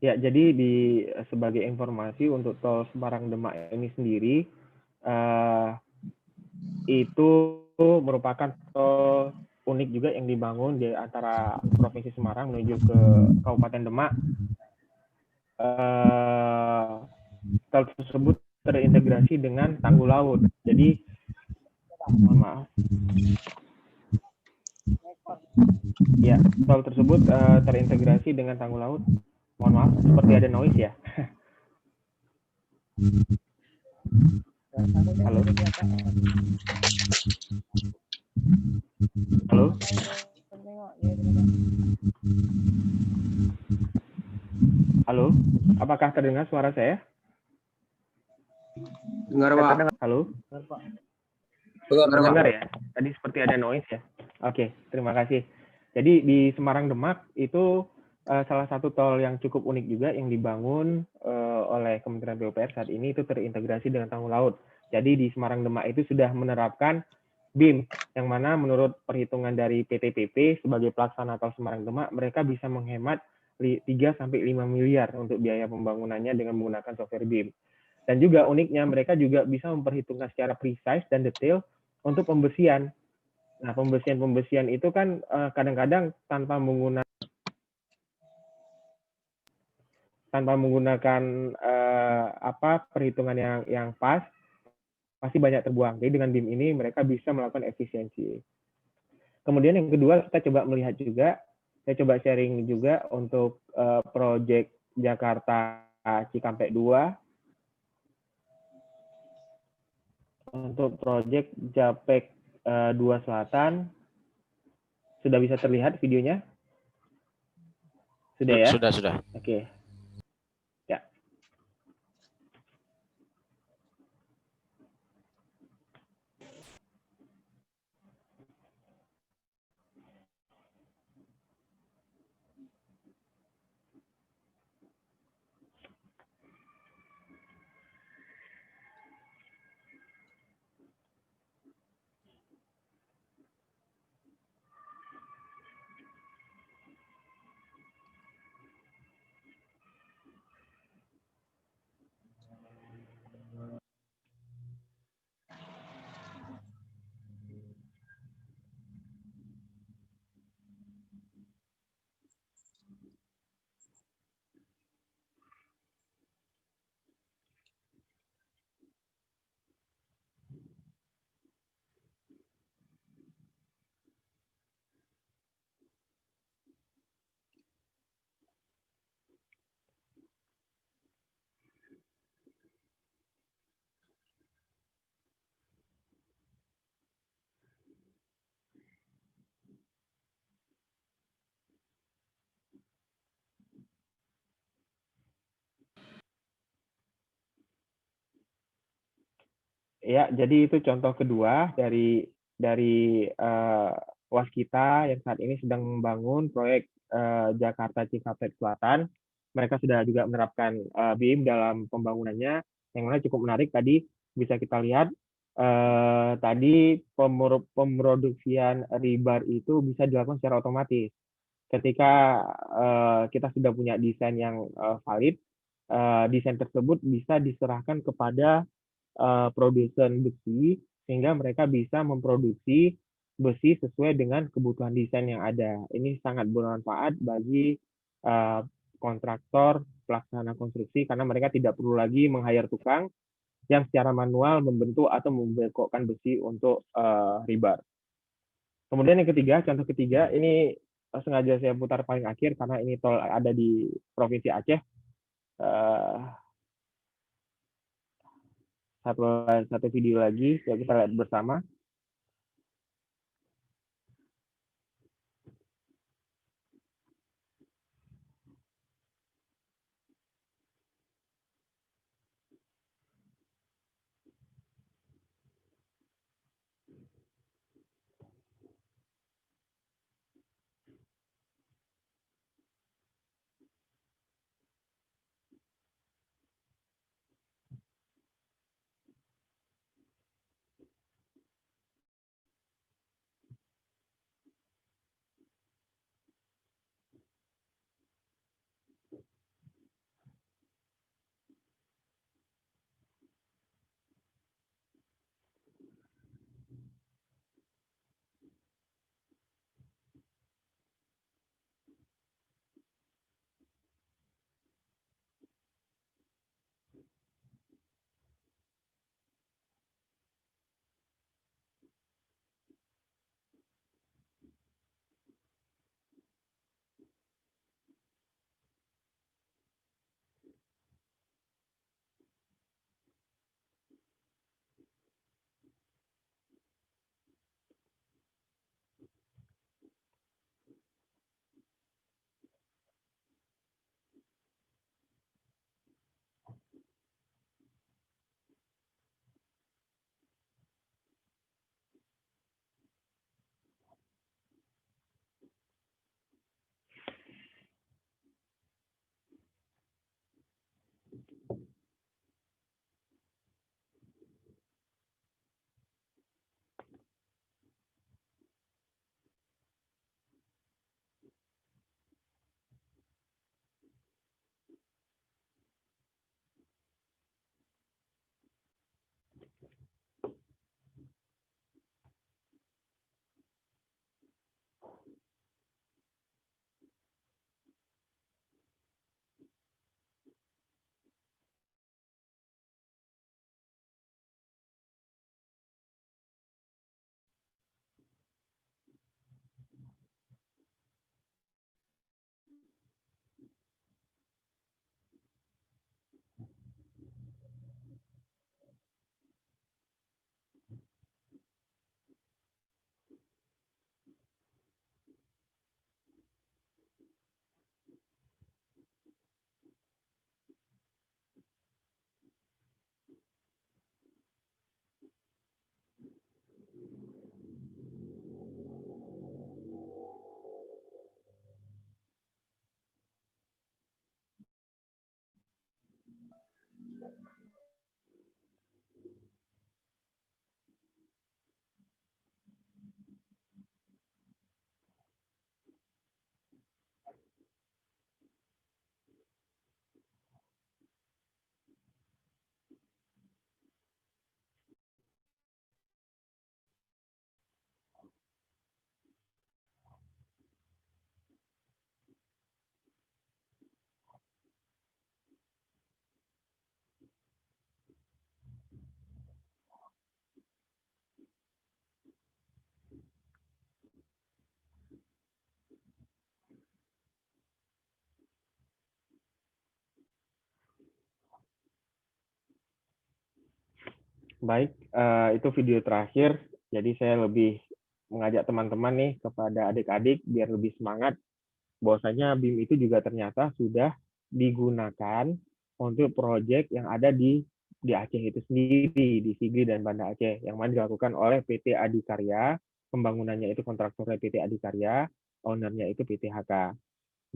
Ya, jadi sebagai informasi untuk tol Semarang Demak ini sendiri itu merupakan tol unik juga yang dibangun di antara Provinsi Semarang menuju ke Kabupaten Demak. Tol tersebut terintegrasi dengan tanggul laut. Jadi, mohon maaf. Ya, tol tersebut terintegrasi dengan tanggul laut. Mohon maaf, seperti ada noise ya. Halo? Halo? Halo? Apakah terdengar suara saya? Dengar, Pak. Halo? Dengar, ya? Tadi seperti ada noise ya. Oke, terima kasih. Jadi di Semarang Demak itu salah satu tol yang cukup unik juga yang dibangun oleh Kementerian PUPR saat ini itu terintegrasi dengan tanggul laut. Jadi di Semarang Demak itu sudah menerapkan BIM, yang mana menurut perhitungan dari PT PP sebagai pelaksana tol Semarang Demak, mereka bisa menghemat 3-5 miliar untuk biaya pembangunannya dengan menggunakan software BIM. Dan juga uniknya mereka juga bisa memperhitungkan secara precise dan detail untuk pembersihan. Nah, pembersihan itu kan kadang-kadang tanpa menggunakan perhitungan yang pas, pasti banyak terbuang. Jadi dengan BIM ini mereka bisa melakukan efisiensi. Kemudian yang kedua, kita coba melihat juga, saya coba sharing juga untuk proyek Jakarta Cikampek 2. Untuk proyek Japek 2 Selatan, sudah bisa terlihat videonya? Sudah ya? Sudah. Oke. Ya. Ya, jadi itu contoh kedua dari waskita yang saat ini sedang membangun proyek Jakarta Cikampek Selatan. Mereka sudah juga menerapkan BIM dalam pembangunannya, yang mana cukup menarik. Tadi bisa kita lihat tadi pemroduksian rebar itu bisa dilakukan secara otomatis. Ketika kita sudah punya desain yang valid, desain tersebut bisa diserahkan kepada produsen besi, sehingga mereka bisa memproduksi besi sesuai dengan kebutuhan desain yang ada. Ini sangat bermanfaat bagi kontraktor pelaksana konstruksi karena mereka tidak perlu lagi meng-hire tukang yang secara manual membentuk atau membengkokkan besi untuk rebar. Kemudian yang ketiga, contoh ketiga, ini sengaja saya putar paling akhir karena ini tol ada di Provinsi Aceh. Satu video lagi, ya kita lihat bersama. Baik, itu video terakhir. Jadi saya lebih mengajak teman-teman nih kepada adik-adik biar lebih semangat. Bahwasanya BIM itu juga ternyata sudah digunakan untuk proyek yang ada di Aceh itu sendiri, di Sigli dan Banda Aceh, yang mana dilakukan oleh PT Adikarya, pembangunannya itu kontraktornya PT Adikarya, ownernya itu PT HK.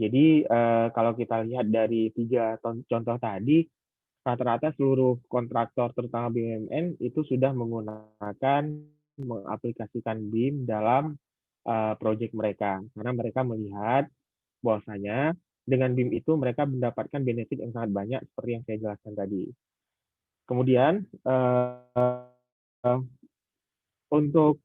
Jadi kalau kita lihat dari 3 contoh tadi, rata-rata seluruh kontraktor terutama BUMN itu sudah mengaplikasikan BIM dalam proyek mereka karena mereka melihat bahwasanya dengan BIM itu mereka mendapatkan benefit yang sangat banyak seperti yang saya jelaskan tadi. Kemudian untuk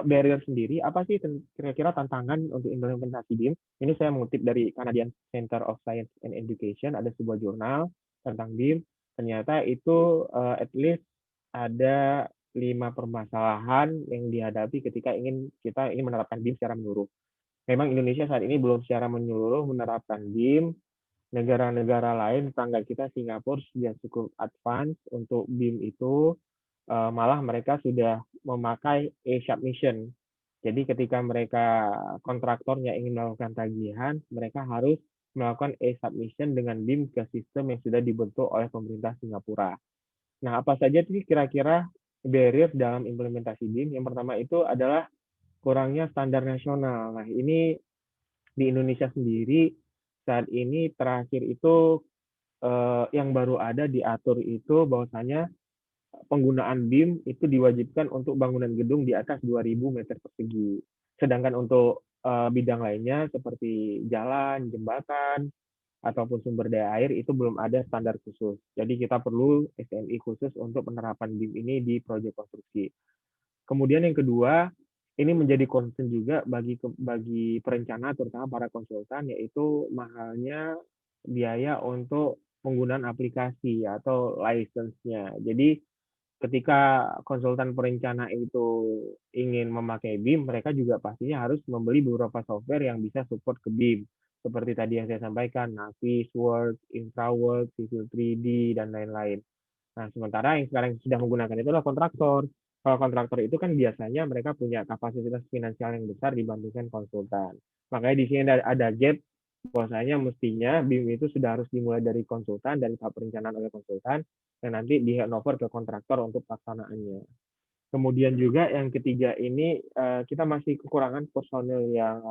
barrier sendiri, apa sih kira-kira tantangan untuk implementasi BIM? Ini saya mengutip dari Canadian Center of Science and Education, ada sebuah jurnal tentang BIM. Ternyata itu at least ada 5 permasalahan yang dihadapi ketika kita ingin menerapkan BIM secara menyeluruh. Memang Indonesia saat ini belum secara menyeluruh menerapkan BIM. Negara-negara lain, tetangga kita Singapura sudah cukup advance untuk BIM itu. Malah mereka sudah memakai e-submission. Jadi ketika mereka kontraktornya ingin melakukan tagihan, mereka harus melakukan e-submission dengan BIM ke sistem yang sudah dibentuk oleh pemerintah Singapura. Nah, apa saja sih kira-kira barrier dalam implementasi BIM? Yang pertama itu adalah kurangnya standar nasional. Nah, ini di Indonesia sendiri saat ini terakhir itu yang baru ada diatur itu bahwasanya penggunaan BIM itu diwajibkan untuk bangunan gedung di atas 2.000 meter persegi. Sedangkan untuk bidang lainnya seperti jalan, jembatan, ataupun sumber daya air itu belum ada standar khusus. Jadi kita perlu SMI khusus untuk penerapan BIM ini di proyek konstruksi. Kemudian yang kedua, ini menjadi concern juga bagi perencana terutama para konsultan, yaitu mahalnya biaya untuk penggunaan aplikasi atau license-nya. Jadi ketika konsultan perencana itu ingin memakai BIM, mereka juga pastinya harus membeli beberapa software yang bisa support ke BIM. Seperti tadi yang saya sampaikan, Navisworks, InfraWorks, Civil 3D, dan lain-lain. Nah, sementara yang sekarang sudah menggunakan itu adalah kontraktor. Kalau kontraktor itu kan biasanya mereka punya kapasitas finansial yang besar dibandingkan konsultan. Makanya di sini ada gap, bahwasanya mestinya BIM itu sudah harus dimulai dari konsultan, dari tahap perencanaan oleh konsultan, yang nanti di handover ke kontraktor untuk pelaksanaannya. Kemudian juga yang ketiga ini kita masih kekurangan personil yang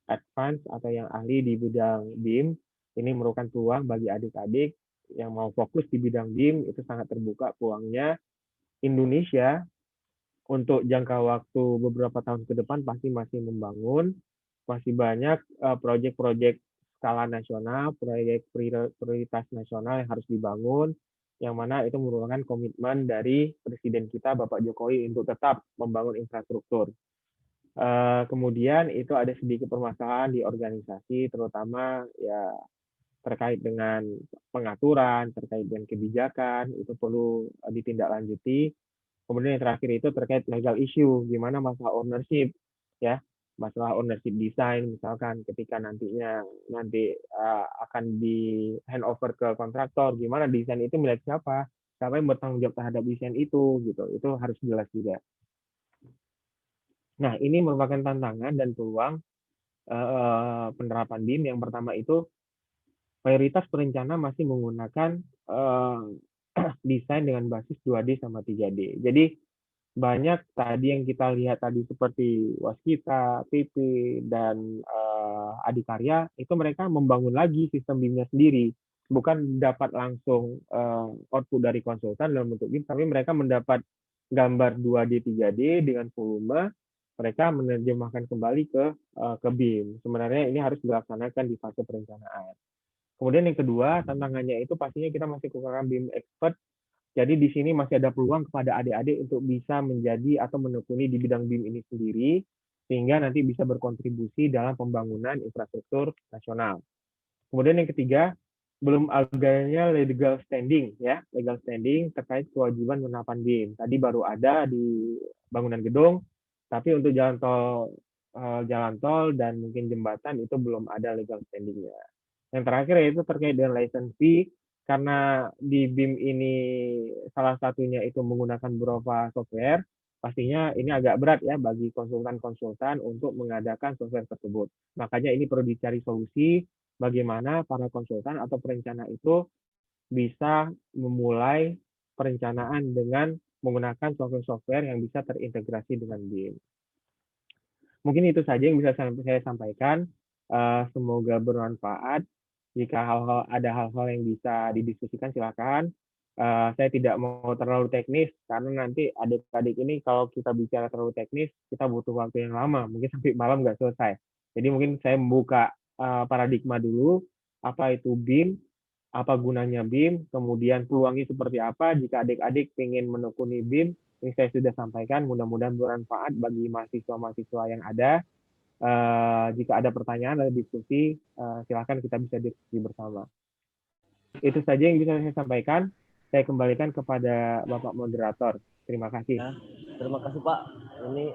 advance atau yang ahli di bidang BIM. Ini merupakan peluang bagi adik-adik yang mau fokus di bidang BIM, itu sangat terbuka peluangnya. Indonesia untuk jangka waktu beberapa tahun ke depan pasti masih membangun, masih banyak proyek-proyek skala nasional, proyek prioritas nasional yang harus dibangun, yang mana itu merupakan komitmen dari Presiden kita Bapak Jokowi untuk tetap membangun infrastruktur. Kemudian itu ada sedikit permasalahan di organisasi, terutama ya terkait dengan pengaturan, terkait dengan kebijakan, itu perlu ditindaklanjuti. Kemudian yang terakhir itu terkait legal issue, gimana masalah ownership, ya, masalah ownership design, misalkan ketika nanti akan di handover ke kontraktor, gimana desain itu milik siapa yang bertanggung jawab terhadap desain itu, gitu, itu harus jelas juga. Nah, ini merupakan tantangan dan peluang penerapan BIM. Yang pertama itu mayoritas perencana masih menggunakan desain dengan basis 2D sama 3D. Jadi banyak tadi yang kita lihat tadi seperti Waskita, PP, dan Adikarya, itu mereka membangun lagi sistem BIM-nya sendiri. Bukan dapat langsung output dari konsultan dalam bentuk BIM, tapi mereka mendapat gambar 2D, 3D dengan volume, mereka menerjemahkan kembali ke BIM. Sebenarnya ini harus dilaksanakan di fase perencanaan. Kemudian yang kedua, tantangannya itu pastinya kita masih kekurangan BIM expert. Jadi di sini masih ada peluang kepada adik-adik untuk bisa menjadi atau menekuni di bidang BIM ini sendiri, sehingga nanti bisa berkontribusi dalam pembangunan infrastruktur nasional. Kemudian yang ketiga, belum adanya legal standing, ya, legal standing terkait kewajiban penerapan BIM. Tadi baru ada di bangunan gedung, tapi untuk jalan tol dan mungkin jembatan itu belum ada legal standing-nya. Yang terakhir yaitu terkait dengan license fee, karena di BIM ini salah satunya itu menggunakan beberapa software, pastinya ini agak berat ya bagi konsultan-konsultan untuk mengadakan software tersebut. Makanya ini perlu dicari solusi bagaimana para konsultan atau perencana itu bisa memulai perencanaan dengan menggunakan software-software yang bisa terintegrasi dengan BIM. Mungkin itu saja yang bisa saya sampaikan. Semoga bermanfaat. Jika ada hal-hal yang bisa didiskusikan, silakan. Saya tidak mau terlalu teknis, karena nanti adik-adik ini kalau kita bicara terlalu teknis, kita butuh waktu yang lama, mungkin sampai malam nggak selesai. Jadi mungkin saya membuka paradigma dulu, apa itu BIM, apa gunanya BIM, kemudian peluangnya seperti apa jika adik-adik ingin menekuni BIM, Ini saya sudah sampaikan, mudah-mudahan bermanfaat bagi mahasiswa-mahasiswa yang ada. Jika ada pertanyaan atau diskusi, silakan kita bisa diskusi bersama. Itu saja yang bisa saya sampaikan. Saya kembalikan kepada Bapak Moderator. Terima kasih. Ya, terima kasih Pak. Ini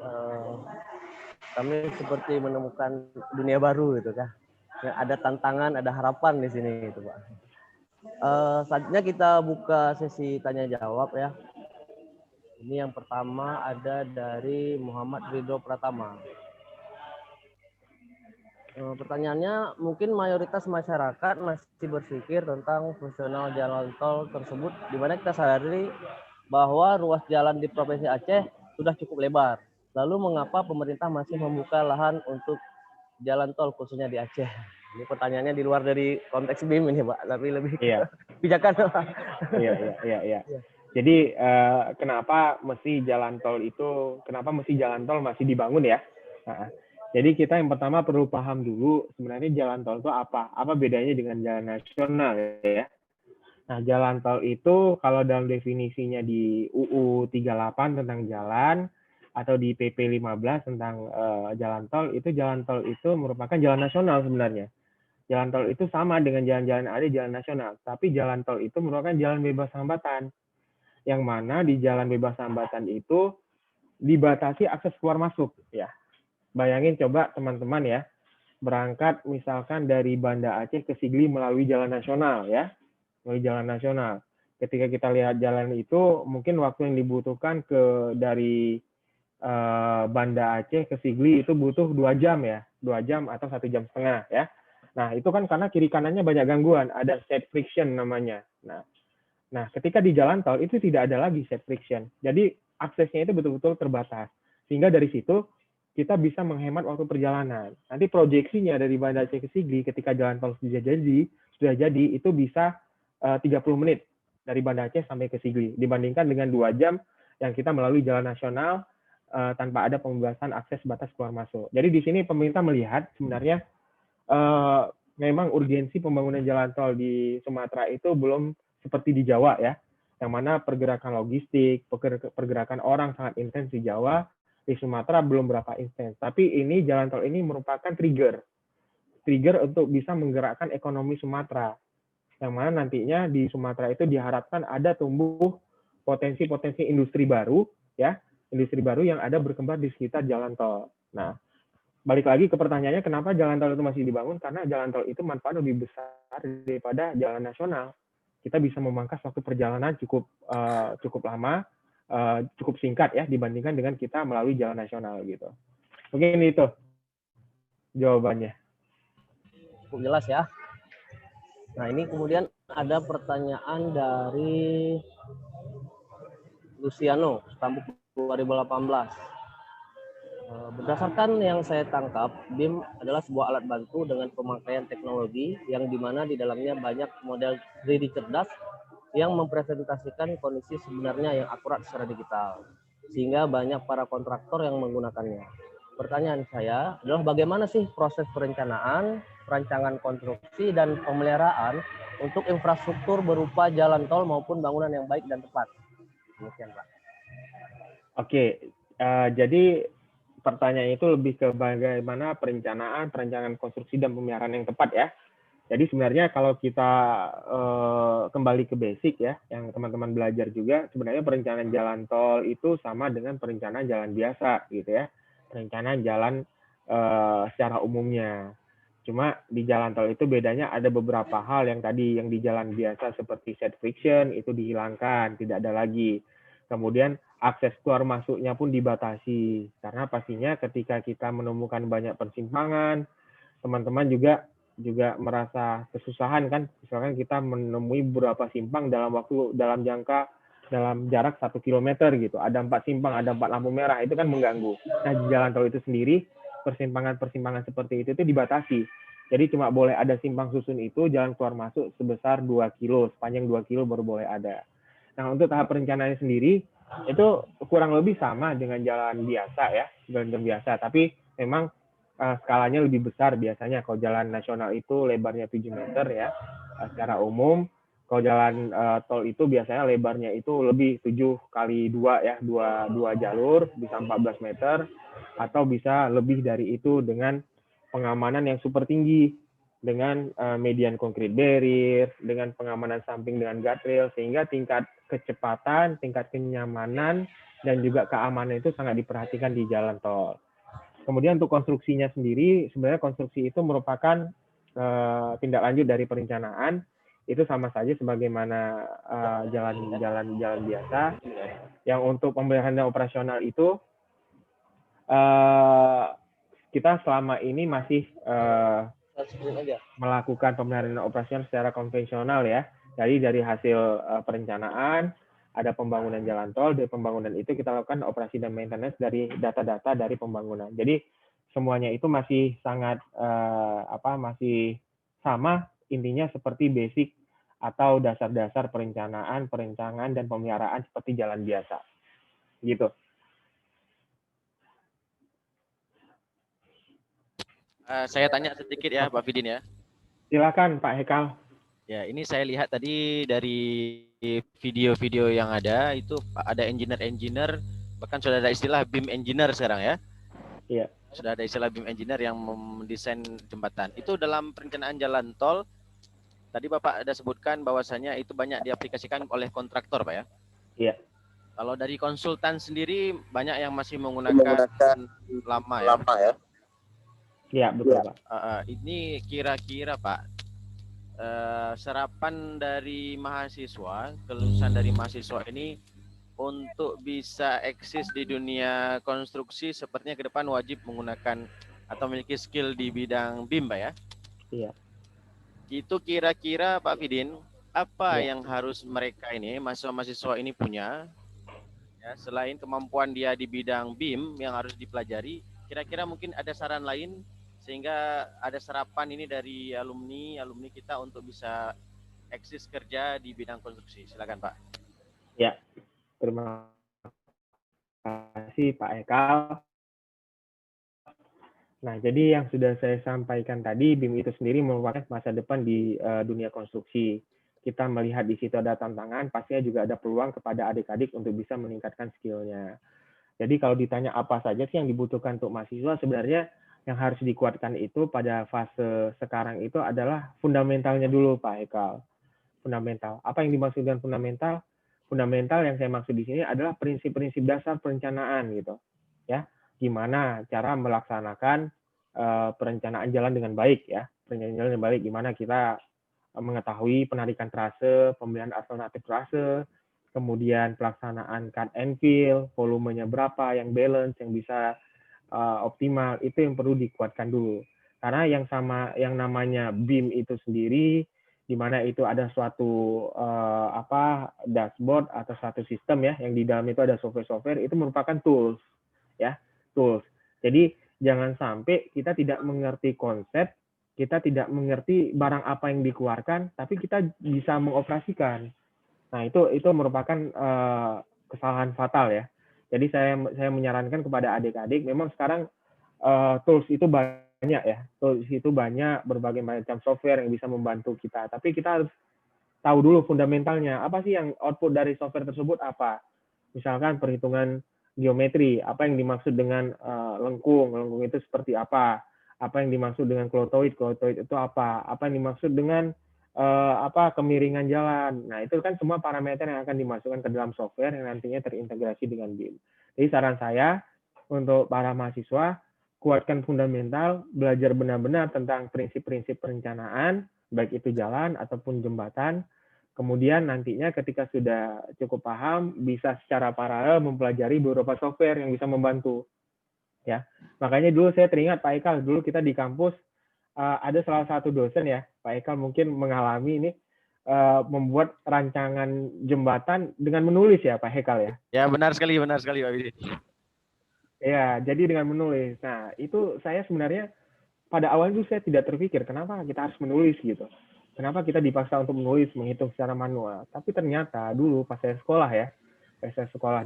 kami seperti menemukan dunia baru gitu kan. Yang ada tantangan, ada harapan di sini gitu Pak. Saatnya kita buka sesi tanya jawab ya. Ini yang pertama ada dari Muhammad Ridho Pratama. Pertanyaannya, mungkin mayoritas masyarakat masih berpikir tentang fungsional jalan tol tersebut, di mana kita sadari bahwa ruas jalan di Provinsi Aceh sudah cukup lebar. Lalu mengapa pemerintah masih membuka lahan untuk jalan tol khususnya di Aceh? Ini pertanyaannya di luar dari konteks BIM ini Pak, tapi lebih kebijakan Pak. Iya. Jadi kenapa mesti jalan tol masih dibangun ya? Jadi kita yang pertama perlu paham dulu sebenarnya jalan tol itu apa? Apa bedanya dengan jalan nasional ya? Nah, jalan tol itu kalau dalam definisinya di UU 38 tentang jalan atau di PP 15 tentang jalan tol itu merupakan jalan nasional sebenarnya. Jalan tol itu sama dengan jalan-jalan ada jalan nasional, tapi jalan tol itu merupakan jalan bebas hambatan. Yang mana di jalan bebas hambatan itu dibatasi akses keluar masuk ya. Bayangin coba teman-teman ya, berangkat misalkan dari Banda Aceh ke Sigli melalui jalan nasional ya, melalui jalan nasional. Ketika kita lihat jalan itu, mungkin waktu yang dibutuhkan dari Banda Aceh ke Sigli itu butuh 2 jam ya, 2 jam atau 1,5 jam ya. Nah itu kan karena kiri kanannya banyak gangguan, ada side friction namanya. Nah ketika di jalan tol itu tidak ada lagi side friction, jadi aksesnya itu betul-betul terbatas. Sehingga dari situ kita bisa menghemat waktu perjalanan. Nanti proyeksinya dari Banda Aceh ke Sigli ketika jalan tol sudah jadi itu bisa 30 menit dari Banda Aceh sampai ke Sigli dibandingkan dengan 2 jam yang kita melalui jalan nasional tanpa ada pembebasan akses batas keluar masuk. Jadi di sini pemerintah melihat sebenarnya memang urgensi pembangunan jalan tol di Sumatera itu belum seperti di Jawa ya, yang mana pergerakan logistik, pergerakan orang sangat intens di Jawa. Di Sumatera belum berapa intens, tapi ini jalan tol ini merupakan trigger untuk bisa menggerakkan ekonomi Sumatera, yang mana nantinya di Sumatera itu diharapkan ada tumbuh potensi-potensi industri baru ya, industri baru yang ada berkembang di sekitar jalan tol. Nah, balik lagi ke pertanyaannya, kenapa jalan tol itu masih dibangun? Karena jalan tol itu manfaat lebih besar daripada jalan nasional. Kita bisa memangkas waktu perjalanan cukup lama, cukup singkat ya dibandingkan dengan kita melalui jalan nasional gitu. Mungkin itu jawabannya. Cukup jelas ya. Nah ini kemudian ada pertanyaan dari Luciano, Stambuk 2018. Berdasarkan yang saya tangkap, BIM adalah sebuah alat bantu dengan pemakaian teknologi yang dimana di dalamnya banyak model 3D cerdas yang mempresentasikan kondisi sebenarnya yang akurat secara digital, sehingga banyak para kontraktor yang menggunakannya. Pertanyaan saya adalah bagaimana sih proses perencanaan, perancangan konstruksi, dan pemeliharaan untuk infrastruktur berupa jalan tol maupun bangunan yang baik dan tepat? Demikian, Pak. Oke, jadi pertanyaan itu lebih ke bagaimana perencanaan konstruksi, dan pemeliharaan yang tepat ya. Jadi sebenarnya kalau kita kembali ke basic ya, yang teman-teman belajar juga, sebenarnya perencanaan jalan tol itu sama dengan perencanaan jalan biasa gitu ya. Perencanaan jalan secara umumnya. Cuma di jalan tol itu bedanya ada beberapa hal yang tadi yang di jalan biasa seperti side friction itu dihilangkan, tidak ada lagi. Kemudian akses keluar masuknya pun dibatasi, karena pastinya ketika kita menemukan banyak persimpangan, teman-teman juga merasa kesusahan kan, misalkan kita menemui beberapa simpang dalam jarak 1 kilometer gitu, ada 4 simpang, ada 4 lampu merah, itu kan mengganggu. Nah di jalan tol itu sendiri persimpangan seperti itu dibatasi, jadi cuma boleh ada simpang susun itu jalan keluar masuk sebesar 2 kilo, sepanjang 2 kilo baru boleh ada. Nah untuk tahap perencanaannya sendiri itu kurang lebih sama dengan jalan biasa ya, jalan biasa, tapi memang skalanya lebih besar biasanya. Kalau jalan nasional itu lebarnya 7 meter ya secara umum, Kalau jalan tol itu biasanya lebarnya itu lebih 7x2 ya, dua jalur bisa 14 meter, atau bisa lebih dari itu dengan pengamanan yang super tinggi, dengan median concrete barrier, dengan pengamanan samping dengan guardrail, sehingga tingkat kecepatan, tingkat kenyamanan, dan juga keamanan itu sangat diperhatikan di jalan tol. Kemudian untuk konstruksinya sendiri, sebenarnya konstruksi itu merupakan tindak lanjut dari perencanaan, itu sama saja sebagaimana jalan-jalan biasa. Yang untuk pemeliharaan operasional itu kita selama ini masih melakukan pemeliharaan operasional secara konvensional ya. Jadi dari hasil perencanaan, ada pembangunan jalan tol, dari pembangunan itu kita lakukan operasi dan maintenance dari data-data dari pembangunan. Jadi semuanya itu masih sangat masih sama, intinya seperti basic atau dasar-dasar perencanaan, dan pemeliharaan seperti jalan biasa. Gitu. Saya tanya sedikit ya, Pak Fidin ya. Silakan Pak Hekal. Ya, ini saya lihat tadi dari video-video yang ada, itu ada engineer, bahkan sudah ada istilah BIM engineer sekarang ya. Iya. Sudah ada istilah BIM engineer yang mendesain jembatan. Itu dalam perencanaan jalan tol, tadi Bapak ada sebutkan bahwasanya itu banyak diaplikasikan oleh kontraktor, Pak ya? Iya. Kalau dari konsultan sendiri, banyak yang masih menggunakan lama ya? Iya, betul Pak. Ini kira-kira Pak, serapan dari mahasiswa, kelulusan dari mahasiswa ini untuk bisa eksis di dunia konstruksi sepertinya ke depan wajib menggunakan atau memiliki skill di bidang BIM, Pak ya? Iya. Itu kira-kira Pak Fidin, apa yang harus mereka ini, mahasiswa-mahasiswa ini punya, ya, selain kemampuan dia di bidang BIM yang harus dipelajari, kira-kira mungkin ada saran lain sehingga ada serapan ini dari alumni kita untuk bisa eksis kerja di bidang konstruksi. Silakan Pak. Ya, terima kasih Pak Ekal. Nah, jadi yang sudah saya sampaikan tadi, BIM itu sendiri merupakan masa depan di dunia konstruksi. Kita melihat di situ ada tantangan, pastinya juga ada peluang kepada adik-adik untuk bisa meningkatkan skill-nya. Jadi kalau ditanya apa saja sih yang dibutuhkan untuk mahasiswa, sebenarnya yang harus dikuatkan itu pada fase sekarang itu adalah fundamentalnya dulu, Pak Hekal. Fundamental. Apa yang dimaksud dengan fundamental? Fundamental yang saya maksud di sini adalah prinsip-prinsip dasar perencanaan gitu. Ya, gimana cara melaksanakan perencanaan jalan dengan baik ya. Perencanaan jalan dengan baik, gimana kita mengetahui penarikan trase, pemilihan alternatif trase, kemudian pelaksanaan cut and fill, volumenya berapa, yang balance, yang bisa optimal, itu yang perlu dikuatkan dulu. Karena yang namanya BIM itu sendiri, di mana itu ada suatu dashboard atau suatu sistem ya, yang di dalam itu ada software, itu merupakan tools ya, tools. Jadi jangan sampai kita tidak mengerti konsep, kita tidak mengerti barang apa yang dikeluarkan, tapi kita bisa mengoperasikan. Nah, itu merupakan kesalahan fatal ya. Jadi saya menyarankan kepada adik-adik, memang sekarang tools itu banyak ya, tools itu banyak, berbagai macam software yang bisa membantu kita. Tapi kita harus tahu dulu fundamentalnya, apa sih yang output dari software tersebut apa. Misalkan perhitungan geometri, apa yang dimaksud dengan lengkung itu seperti apa yang dimaksud dengan klotoid itu apa yang dimaksud dengan kemiringan jalan. Nah, itu kan semua parameter yang akan dimasukkan ke dalam software yang nantinya terintegrasi dengan BIM. Jadi saran saya untuk para mahasiswa, kuatkan fundamental, belajar benar-benar tentang prinsip-prinsip perencanaan, baik itu jalan ataupun jembatan. Kemudian nantinya ketika sudah cukup paham, bisa secara paralel mempelajari beberapa software yang bisa membantu. Ya, makanya dulu saya teringat Pak Ekal, dulu kita di kampus ada salah satu dosen ya, Pak Eka mungkin mengalami ini membuat rancangan jembatan dengan menulis ya, Pak Hekal ya. Ya, benar sekali Pak Widin. Ya, jadi dengan menulis. Nah, itu saya sebenarnya pada awalnya itu saya tidak terpikir kenapa kita harus menulis gitu. Kenapa kita dipaksa untuk menulis, menghitung secara manual. Tapi ternyata dulu pas saya sekolah ya,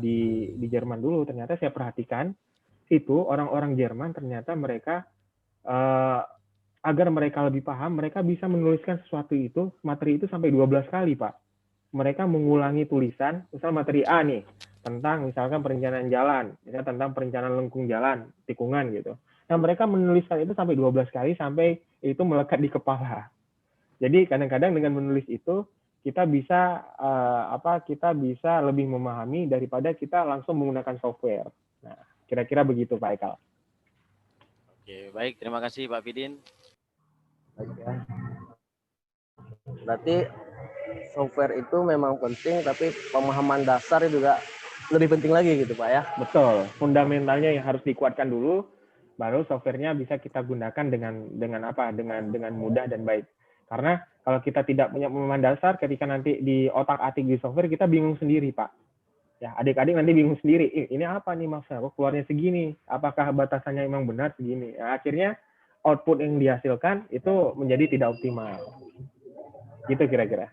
di Jerman dulu, ternyata saya perhatikan itu orang-orang Jerman ternyata mereka agar mereka lebih paham, mereka bisa menuliskan sesuatu itu, materi itu sampai 12 kali, Pak. Mereka mengulangi tulisan, misal materi A nih, tentang misalkan perencanaan jalan, misalnya tentang perencanaan lengkung jalan, tikungan gitu. Nah, mereka menuliskan itu sampai 12 kali sampai itu melekat di kepala. Jadi kadang-kadang dengan menulis itu kita bisa kita bisa lebih memahami daripada kita langsung menggunakan software. Nah, kira-kira begitu Pak Ekal. Oke, baik, terima kasih Pak Fidin. Baik ya. Berarti software itu memang penting, tapi pemahaman dasar juga lebih penting lagi gitu Pak ya. Betul, fundamentalnya yang harus dikuatkan dulu, baru softwarenya bisa kita gunakan dengan mudah dan baik. Karena kalau kita tidak punya pemahaman dasar, ketika nanti di otak-atik di software kita bingung sendiri Pak. Ya, adik-adik nanti bingung sendiri, ini apa nih maksudnya, kok keluarnya segini, apakah batasannya memang benar segini. Nah, akhirnya output yang dihasilkan itu menjadi tidak optimal. Gitu kira-kira.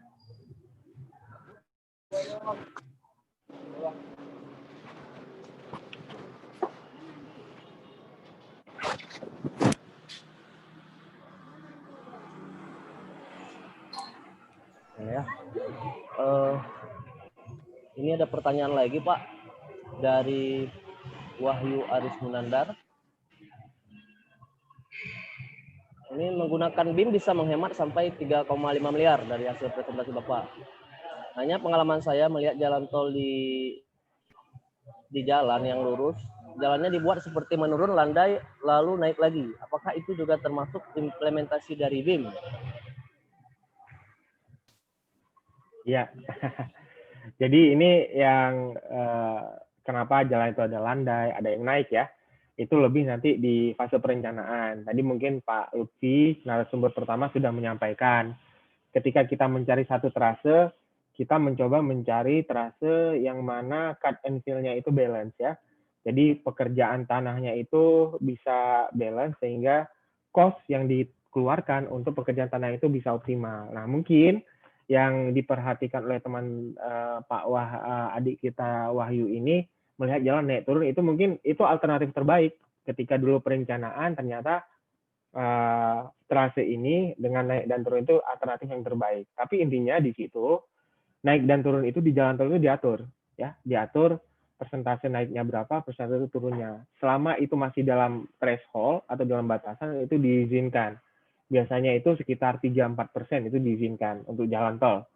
Ya. Ini ada pertanyaan lagi Pak dari Wahyu Aris Munandar. Ini menggunakan BIM bisa menghemat sampai 3,5 miliar dari hasil presentasi Bapak. Hanya pengalaman saya melihat jalan tol di jalan yang lurus, jalannya dibuat seperti menurun, landai, lalu naik lagi. Apakah itu juga termasuk implementasi dari BIM? Iya. Jadi ini yang kenapa jalan itu ada landai, ada yang naik ya. Itu lebih nanti di fase perencanaan. Tadi mungkin Pak Lutfi, narasumber pertama sudah menyampaikan, ketika kita mencari satu trase, kita mencoba mencari trase yang mana cut and fill-nya itu balance ya. Jadi pekerjaan tanahnya itu bisa balance sehingga cost yang dikeluarkan untuk pekerjaan tanah itu bisa optimal. Nah, mungkin yang diperhatikan oleh teman adik kita Wahyu ini, melihat jalan naik turun itu mungkin itu alternatif terbaik. Ketika dulu perencanaan ternyata trase ini dengan naik dan turun itu alternatif yang terbaik. Tapi intinya di situ naik dan turun itu di jalan tol itu diatur, ya, diatur persentase naiknya berapa, persentase turunnya. Selama itu masih dalam threshold atau dalam batasan itu diizinkan. Biasanya itu sekitar 3-4% itu diizinkan untuk jalan tol.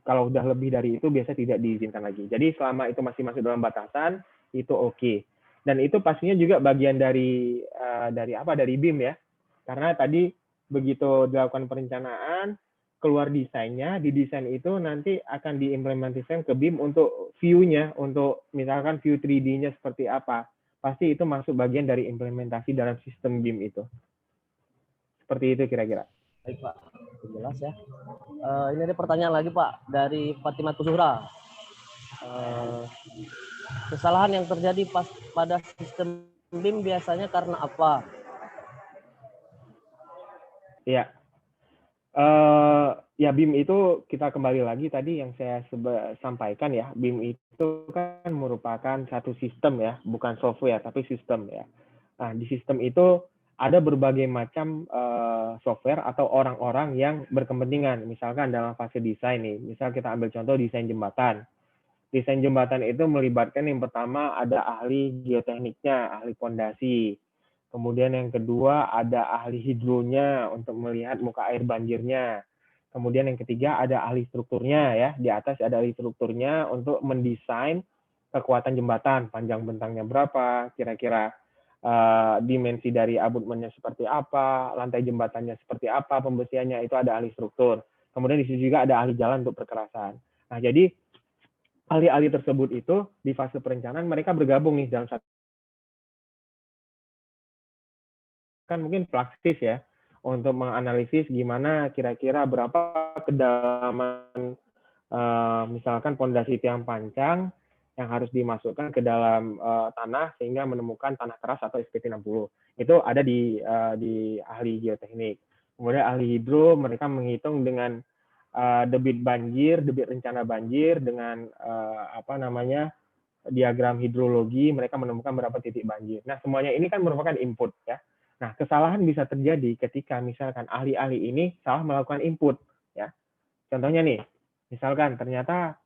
Kalau udah lebih dari itu biasa tidak diizinkan lagi. Jadi selama itu masih masuk dalam batasan itu oke. Dan itu pastinya juga bagian dari BIM ya. Karena tadi begitu dilakukan perencanaan, keluar desainnya, di desain itu nanti akan diimplementasikan ke BIM untuk view-nya, untuk misalkan view 3D-nya seperti apa. Pasti itu masuk bagian dari implementasi dalam sistem BIM itu. Seperti itu kira-kira. Baik Pak, jelas ya. Ini ada pertanyaan lagi Pak dari Fatimah Kusuhra. Kesalahan yang terjadi pada sistem BIM biasanya karena apa? Ya, ya BIM itu kita kembali lagi tadi yang saya sampaikan ya, BIM itu kan merupakan satu sistem ya, bukan software tapi sistem ya. Nah, di sistem itu ada berbagai macam software atau orang-orang yang berkepentingan. Misalkan dalam fase desain nih, misal kita ambil contoh desain jembatan. Desain jembatan itu melibatkan yang pertama ada ahli geotekniknya, ahli pondasi. Kemudian yang kedua ada ahli hidronya untuk melihat muka air banjirnya. Kemudian yang ketiga ada ahli strukturnya ya, di atas ada ahli strukturnya untuk mendesain kekuatan jembatan, panjang bentangnya berapa, kira-kira dimensi dari abutmennya seperti apa, lantai jembatannya seperti apa, pembesiannya itu ada ahli struktur. Kemudian di situ juga ada ahli jalan untuk perkerasan. Nah, jadi ahli-ahli tersebut itu di fase perencanaan mereka bergabung nih dalam satu kan mungkin praktis ya untuk menganalisis gimana kira-kira berapa kedalaman misalkan pondasi tiang pancang yang harus dimasukkan ke dalam tanah sehingga menemukan tanah keras atau SPT 60. Itu ada di ahli geoteknik. Kemudian ahli hidro mereka menghitung dengan debit banjir, debit rencana banjir dengan diagram hidrologi, mereka menemukan berapa titik banjir. Nah, semuanya ini kan merupakan input ya. Nah, kesalahan bisa terjadi ketika misalkan ahli-ahli ini salah melakukan input, ya. Contohnya nih, misalkan ternyata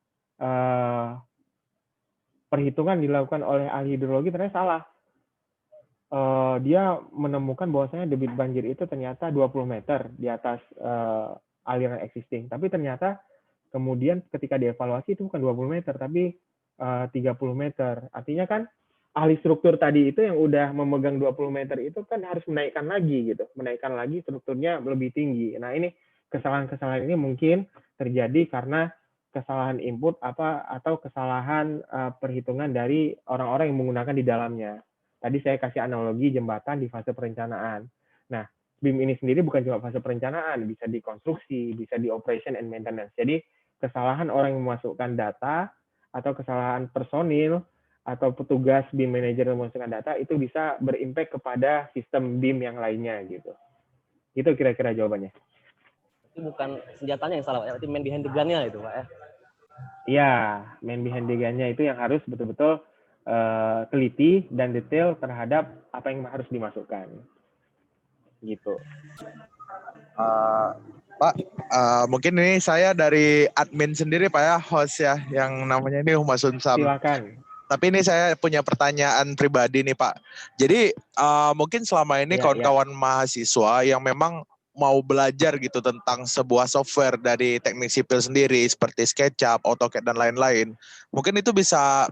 perhitungan dilakukan oleh ahli hidrologi ternyata salah. Dia menemukan bahwasanya debit banjir itu ternyata 20 meter di atas aliran existing. Tapi ternyata kemudian ketika dievaluasi itu bukan 20 meter, tapi 30 meter. Artinya kan ahli struktur tadi itu yang udah memegang 20 meter itu kan harus menaikkan lagi gitu. Menaikkan lagi strukturnya lebih tinggi. Nah, ini kesalahan-kesalahan ini mungkin terjadi karena kesalahan input atau kesalahan perhitungan dari orang-orang yang menggunakan di dalamnya. Tadi saya kasih analogi jembatan di fase perencanaan. Nah, BIM ini sendiri bukan cuma fase perencanaan, bisa di konstruksi, bisa di operation and maintenance. Jadi, kesalahan orang yang memasukkan data, atau kesalahan personil, atau petugas BIM manager yang memasukkan data, itu bisa berimpact kepada sistem BIM yang lainnya. Gitu. Itu kira-kira jawabannya. Itu bukan senjatanya yang salah, Pak. Berarti man behind the gun-nya itu, Pak. Iya, man behind the gun-nya itu yang harus betul-betul teliti dan detail terhadap apa yang harus dimasukkan, gitu. Pak, mungkin ini saya dari admin sendiri Pak ya, host ya, yang namanya ini Humas Unsam. Silakan. Tapi ini saya punya pertanyaan pribadi nih Pak. Jadi mungkin selama ini kawan-kawan mahasiswa yang memang mau belajar gitu tentang sebuah software dari teknik sipil sendiri seperti SketchUp, AutoCAD dan lain-lain. Mungkin itu bisa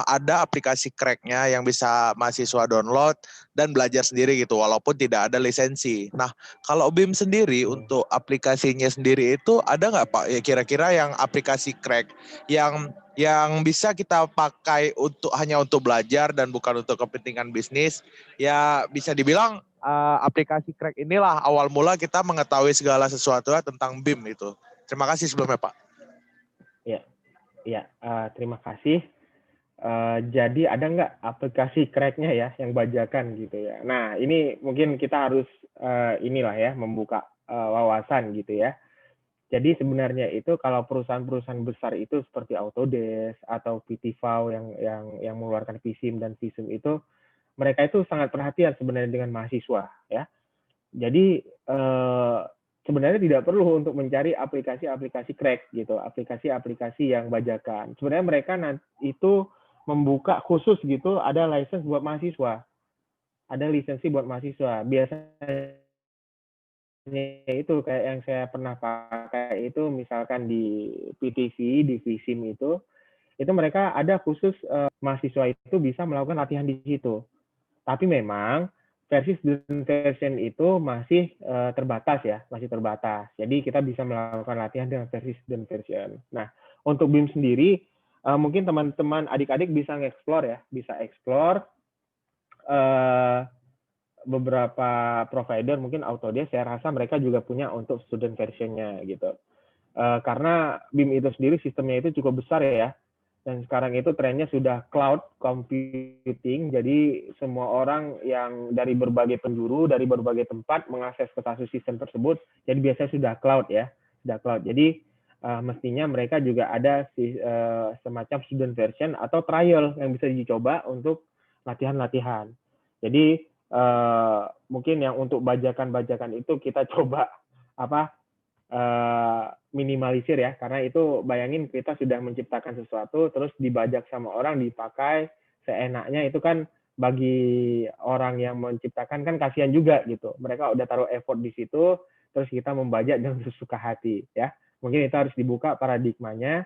ada aplikasi crack-nya yang bisa mahasiswa download dan belajar sendiri gitu walaupun tidak ada lisensi. Nah, kalau BIM sendiri untuk aplikasinya sendiri itu ada nggak Pak ya kira-kira yang aplikasi crack yang bisa kita pakai hanya untuk belajar dan bukan untuk kepentingan bisnis, ya bisa dibilang aplikasi crack inilah awal mula kita mengetahui segala sesuatu tentang BIM itu. Terima kasih sebelumnya Pak. Ya, terima kasih. Jadi ada nggak aplikasi crack-nya ya yang bajakan gitu ya. Nah ini mungkin kita harus membuka wawasan gitu ya. Jadi sebenarnya itu kalau perusahaan-perusahaan besar itu seperti Autodesk atau PTV yang mengeluarkan VISIM dan VISIM itu, mereka itu sangat perhatian sebenarnya dengan mahasiswa ya. Jadi sebenarnya tidak perlu untuk mencari aplikasi-aplikasi crack gitu, aplikasi-aplikasi yang bajakan. Sebenarnya mereka itu membuka khusus gitu, ada license buat mahasiswa, ada lisensi buat mahasiswa. Biasanya itu kayak yang saya pernah pakai itu misalkan di PTV, di VISIM itu mereka ada khusus mahasiswa itu bisa melakukan latihan di situ. Tapi memang versi student version itu masih terbatas ya, masih terbatas. Jadi kita bisa melakukan latihan dengan versi student version. Nah, untuk BIM sendiri mungkin teman-teman adik-adik bisa nge-explore ya, bisa explore beberapa provider, mungkin Autodesk saya rasa mereka juga punya untuk student versionnya gitu. Karena BIM itu sendiri sistemnya itu cukup besar ya, dan sekarang itu trennya sudah cloud computing, jadi semua orang yang dari berbagai penjuru, dari berbagai tempat mengakses ke satu sistem tersebut, jadi biasanya sudah cloud ya, sudah cloud. Jadi mestinya mereka juga ada semacam student version atau trial yang bisa dicoba untuk latihan-latihan. Jadi mungkin yang untuk bajakan-bajakan itu kita coba minimalisir ya, karena itu bayangin kita sudah menciptakan sesuatu terus dibajak sama orang, dipakai seenaknya, itu kan bagi orang yang menciptakan kan kasihan juga gitu. Mereka udah taruh effort di situ terus kita membajak dengan sesuka hati ya. Mungkin itu harus dibuka paradigmanya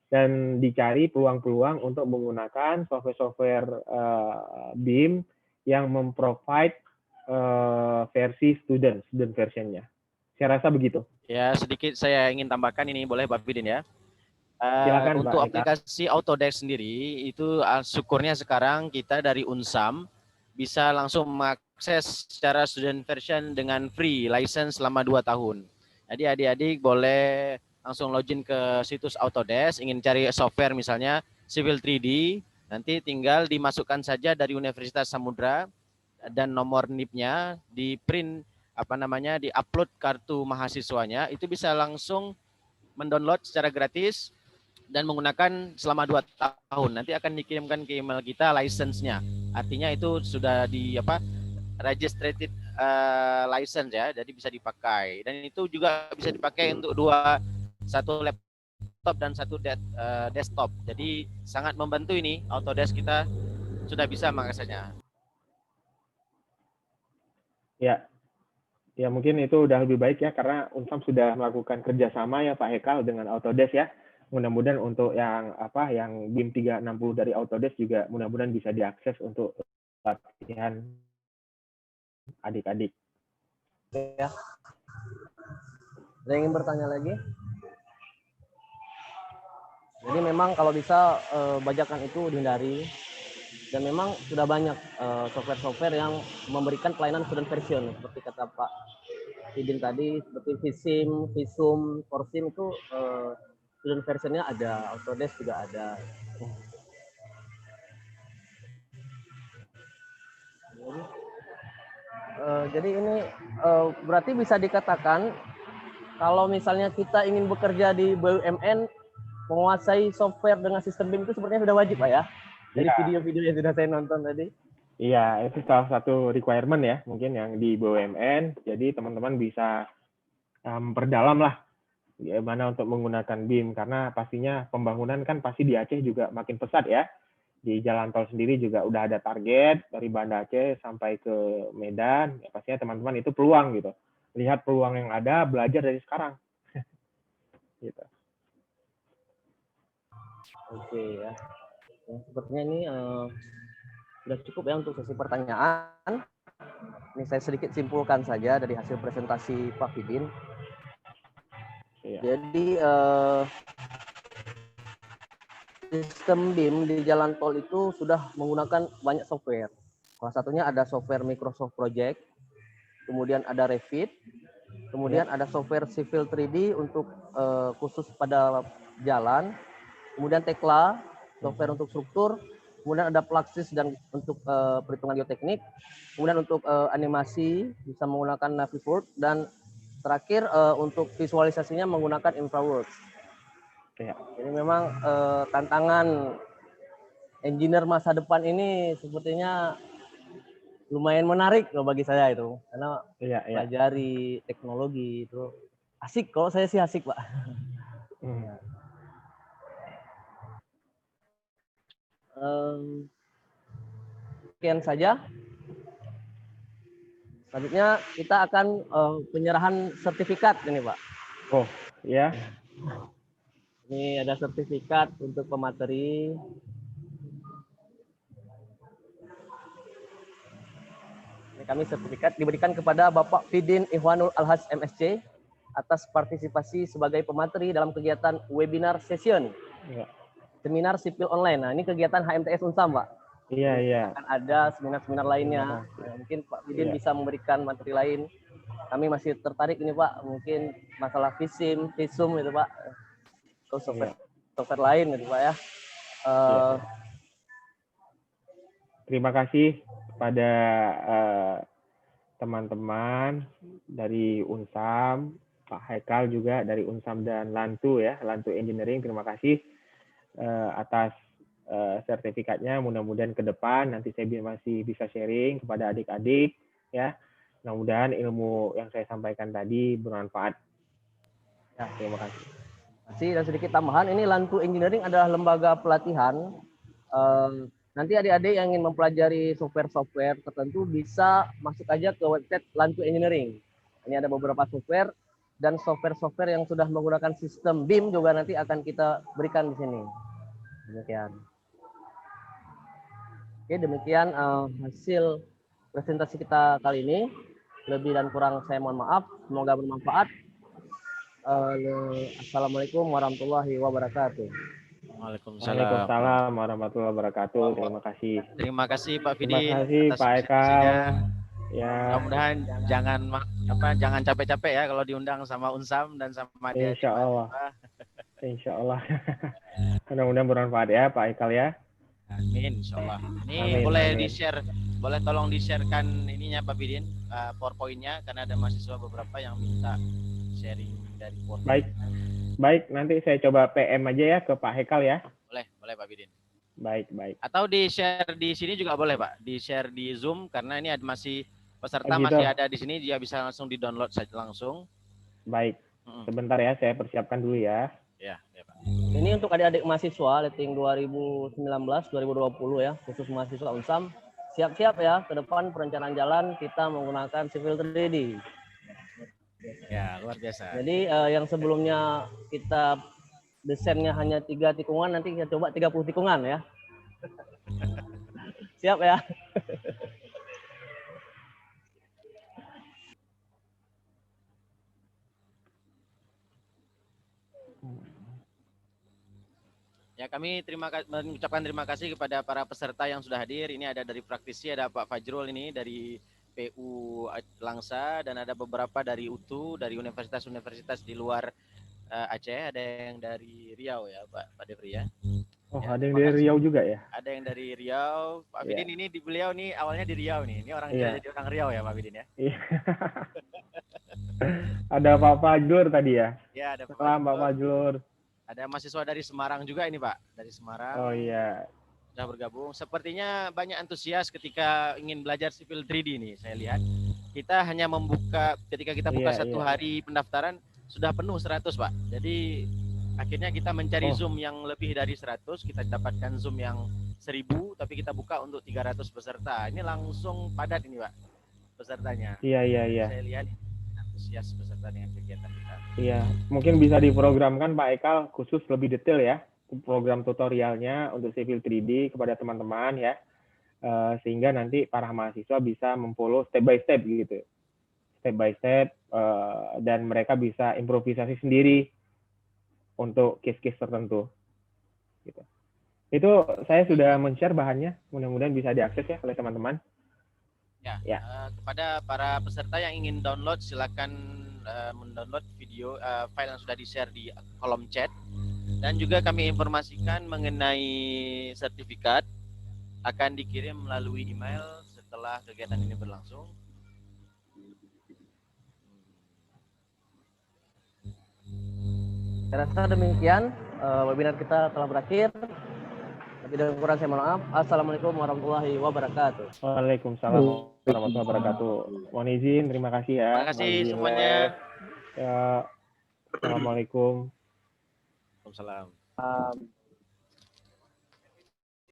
dan dicari peluang-peluang untuk menggunakan software-software BIM yang memprovide versi student versionnya. Saya rasa begitu. Ya, sedikit saya ingin tambahkan ini, boleh Pak Bidin ya. Silakan, untuk Pak aplikasi Autodesk sendiri itu syukurnya sekarang kita dari Unsam bisa langsung mengakses secara student version dengan free license selama 2 tahun. Jadi adik-adik boleh langsung login ke situs Autodesk, ingin cari software misalnya Civil 3D, nanti tinggal dimasukkan saja dari Universitas Samudra dan nomor NIP-nya, di print di-upload kartu mahasiswanya, itu bisa langsung mendownload secara gratis dan menggunakan selama 2 tahun. Nanti akan dikirimkan ke email kita license-nya. Artinya itu sudah registered license ya, jadi bisa dipakai. Dan itu juga bisa dipakai untuk satu laptop dan satu desktop. Jadi sangat membantu ini Autodesk kita sudah bisa mengaksesnya. Ya, ya mungkin itu udah lebih baik ya karena Unsam sudah melakukan kerjasama ya Pak Hekal dengan Autodesk ya. Mudah-mudahan untuk yang BIM 360 dari Autodesk juga mudah-mudahan bisa diakses untuk latihan adik-adik. Ya. Ada yang ingin bertanya lagi? Jadi memang kalau bisa bajakan itu dihindari, dan memang sudah banyak software-software yang memberikan pelayanan student version seperti kata Pak Idin tadi, seperti Vissim, Visum, Forsim itu student versionnya ada, Autodesk juga ada. Jadi ini berarti bisa dikatakan kalau misalnya kita ingin bekerja di BUMN, menguasai software dengan sistem BIM itu sepertinya sudah wajib Pak ya? Dari video-video yang sudah saya nonton tadi. Iya, itu salah satu requirement ya, mungkin yang di BUMN. Jadi teman-teman bisa perdalam lah bagaimana untuk menggunakan BIM, karena pastinya pembangunan kan pasti di Aceh juga makin pesat ya. Di jalan tol sendiri juga udah ada target dari Banda Aceh sampai ke Medan. Ya, pastinya teman-teman itu peluang gitu. Lihat peluang yang ada, belajar dari sekarang. Gitu. Oke ya. Sepertinya ini sudah cukup ya untuk sesi pertanyaan. Ini saya sedikit simpulkan saja dari hasil presentasi Pak Fidin. Iya. Jadi sistem BIM di jalan tol itu sudah menggunakan banyak software. Salah satunya ada software Microsoft Project, kemudian ada Revit, kemudian ada software Civil 3D untuk khusus pada jalan, kemudian Tekla, software untuk struktur, kemudian ada Plaxis dan untuk perhitungan geoteknik, kemudian untuk animasi bisa menggunakan Navisworks, dan terakhir untuk visualisasinya menggunakan InfraWorks. Ya. Jadi memang tantangan engineer masa depan ini sepertinya lumayan menarik loh bagi saya itu, karena pelajari teknologi itu asik. Kalau saya sih asik Pak. Sekian saja. Selanjutnya kita akan penyerahan sertifikat ini Pak. Oh ya. Ini ada sertifikat untuk pemateri. Ini kami sertifikat diberikan kepada Bapak Fidin Ihwanul Alhaj MSc atas partisipasi sebagai pemateri dalam kegiatan webinar session. Ya. Seminar sipil online. Nah, ini kegiatan HMTS Unsam, Pak. Iya. Akan ada seminar-seminar lainnya. Nah, mungkin Pak Fidin bisa memberikan materi lain. Kami masih tertarik ini, Pak. Mungkin masalah Vissim, Visum itu, Pak. Software lain gitu, Pak ya. Terima kasih kepada teman-teman dari Unsam, Pak Haikal juga dari Unsam dan Lantu ya, Lantu Engineering. Terima kasih atas sertifikatnya. Mudah-mudahan ke depan nanti saya masih bisa sharing kepada adik-adik ya. Mudah-mudahan ilmu yang saya sampaikan tadi bermanfaat. Ya, terima kasih. Dan sedikit tambahan, ini Lantu Engineering adalah lembaga pelatihan. Nanti adik-adik yang ingin mempelajari software-software tertentu bisa masuk aja ke website Lantu Engineering. Ini ada beberapa software dan software-software yang sudah menggunakan sistem BIM juga nanti akan kita berikan di sini. Demikian. Oke, demikian hasil presentasi kita kali ini. Lebih dan kurang saya mohon maaf. Semoga bermanfaat. Assalamualaikum warahmatullahi wabarakatuh. Waalaikumsalam warahmatullahi wabarakatuh. Terima kasih. Terima kasih Pak Fidin. Terima kasih Pak Haikal. Ya. Mudah-mudahan jangan capek-capek ya kalau diundang sama Unsam dan sama dia. Insya Allah. Insya Allah. Mudah-mudahan bermanfaat ya Pak Haikal ya. Amin, insya Allah. Ini boleh di-share, boleh tolong di-sharekan ininya Pak Fidin, PowerPoint-nya, karena ada mahasiswa beberapa yang minta sharing dari PowerPoint. Baik, nanti saya coba PM aja ya ke Pak Haikal ya. Boleh Pak Fidin. Baik. Atau di-share di sini juga boleh Pak, di-share di Zoom, karena ini masih peserta gitu. masih ada di sini, dia bisa langsung di-download saja langsung. Baik, sebentar ya, saya persiapkan dulu ya. Ya, ya Pak. Ini untuk adik-adik mahasiswa letting 2019-2020 ya, khusus mahasiswa UNSAM. Siap-siap ya, ke depan perencanaan jalan kita menggunakan Civil 3D. Ya, luar biasa. Jadi yang sebelumnya kita desainnya hanya 3 tikungan, nanti kita coba 30 tikungan ya. Siap ya. Ya, kami mengucapkan terima kasih kepada para peserta yang sudah hadir. Ini ada dari praktisi, ada Pak Fajrul ini dari PU Langsa, dan ada beberapa dari UTU, dari universitas-universitas di luar Aceh, ada yang dari Riau ya Pak Devri ya. Oh, Ya, ada yang dari Riau juga ya? Ada yang dari Riau. Pak Bidin ini di beliau nih awalnya di Riau nih. Ini orang jadi orang Riau ya Pak Bidin ya. Ada Pak Fajrul tadi ya? Ya, ada Pak Fajrul. Ada mahasiswa dari Semarang juga ini Pak, dari Semarang. Oh iya. Sudah bergabung. Sepertinya banyak antusias ketika ingin belajar Civil 3D nih, saya lihat. Kita hanya membuka, ketika kita buka satu hari pendaftaran, sudah penuh 100 Pak. Jadi akhirnya kita mencari Zoom yang lebih dari 100, kita dapatkan Zoom yang 1000, tapi kita buka untuk 300 peserta. Ini langsung padat ini Pak, pesertanya. Iya. Saya lihat antusias peserta dengan kegiatan kita. Iya, mungkin bisa diprogramkan Pak Ekal khusus lebih detail ya, program tutorialnya untuk Civil 3D kepada teman-teman ya, sehingga nanti para mahasiswa bisa memfollow step by step gitu, dan mereka bisa improvisasi sendiri untuk case-case tertentu. Gitu. Itu saya sudah men-share bahannya, mudah-mudahan bisa diakses ya oleh teman-teman. Ya. Kepada para peserta yang ingin download, silakan mendownload video file yang sudah di-share di kolom chat. Dan juga kami informasikan mengenai sertifikat akan dikirim melalui email setelah kegiatan ini berlangsung. Saya rasa demikian, webinar kita telah berakhir. Lebih dan kurang saya mohon maaf. Assalamualaikum warahmatullahi wabarakatuh. Waalaikumsalam warahmatullahi wabarakatuh. Mohon izin, terima kasih ya. Terima kasih semuanya. Ya, Assalamualaikum. Waalaikumsalam.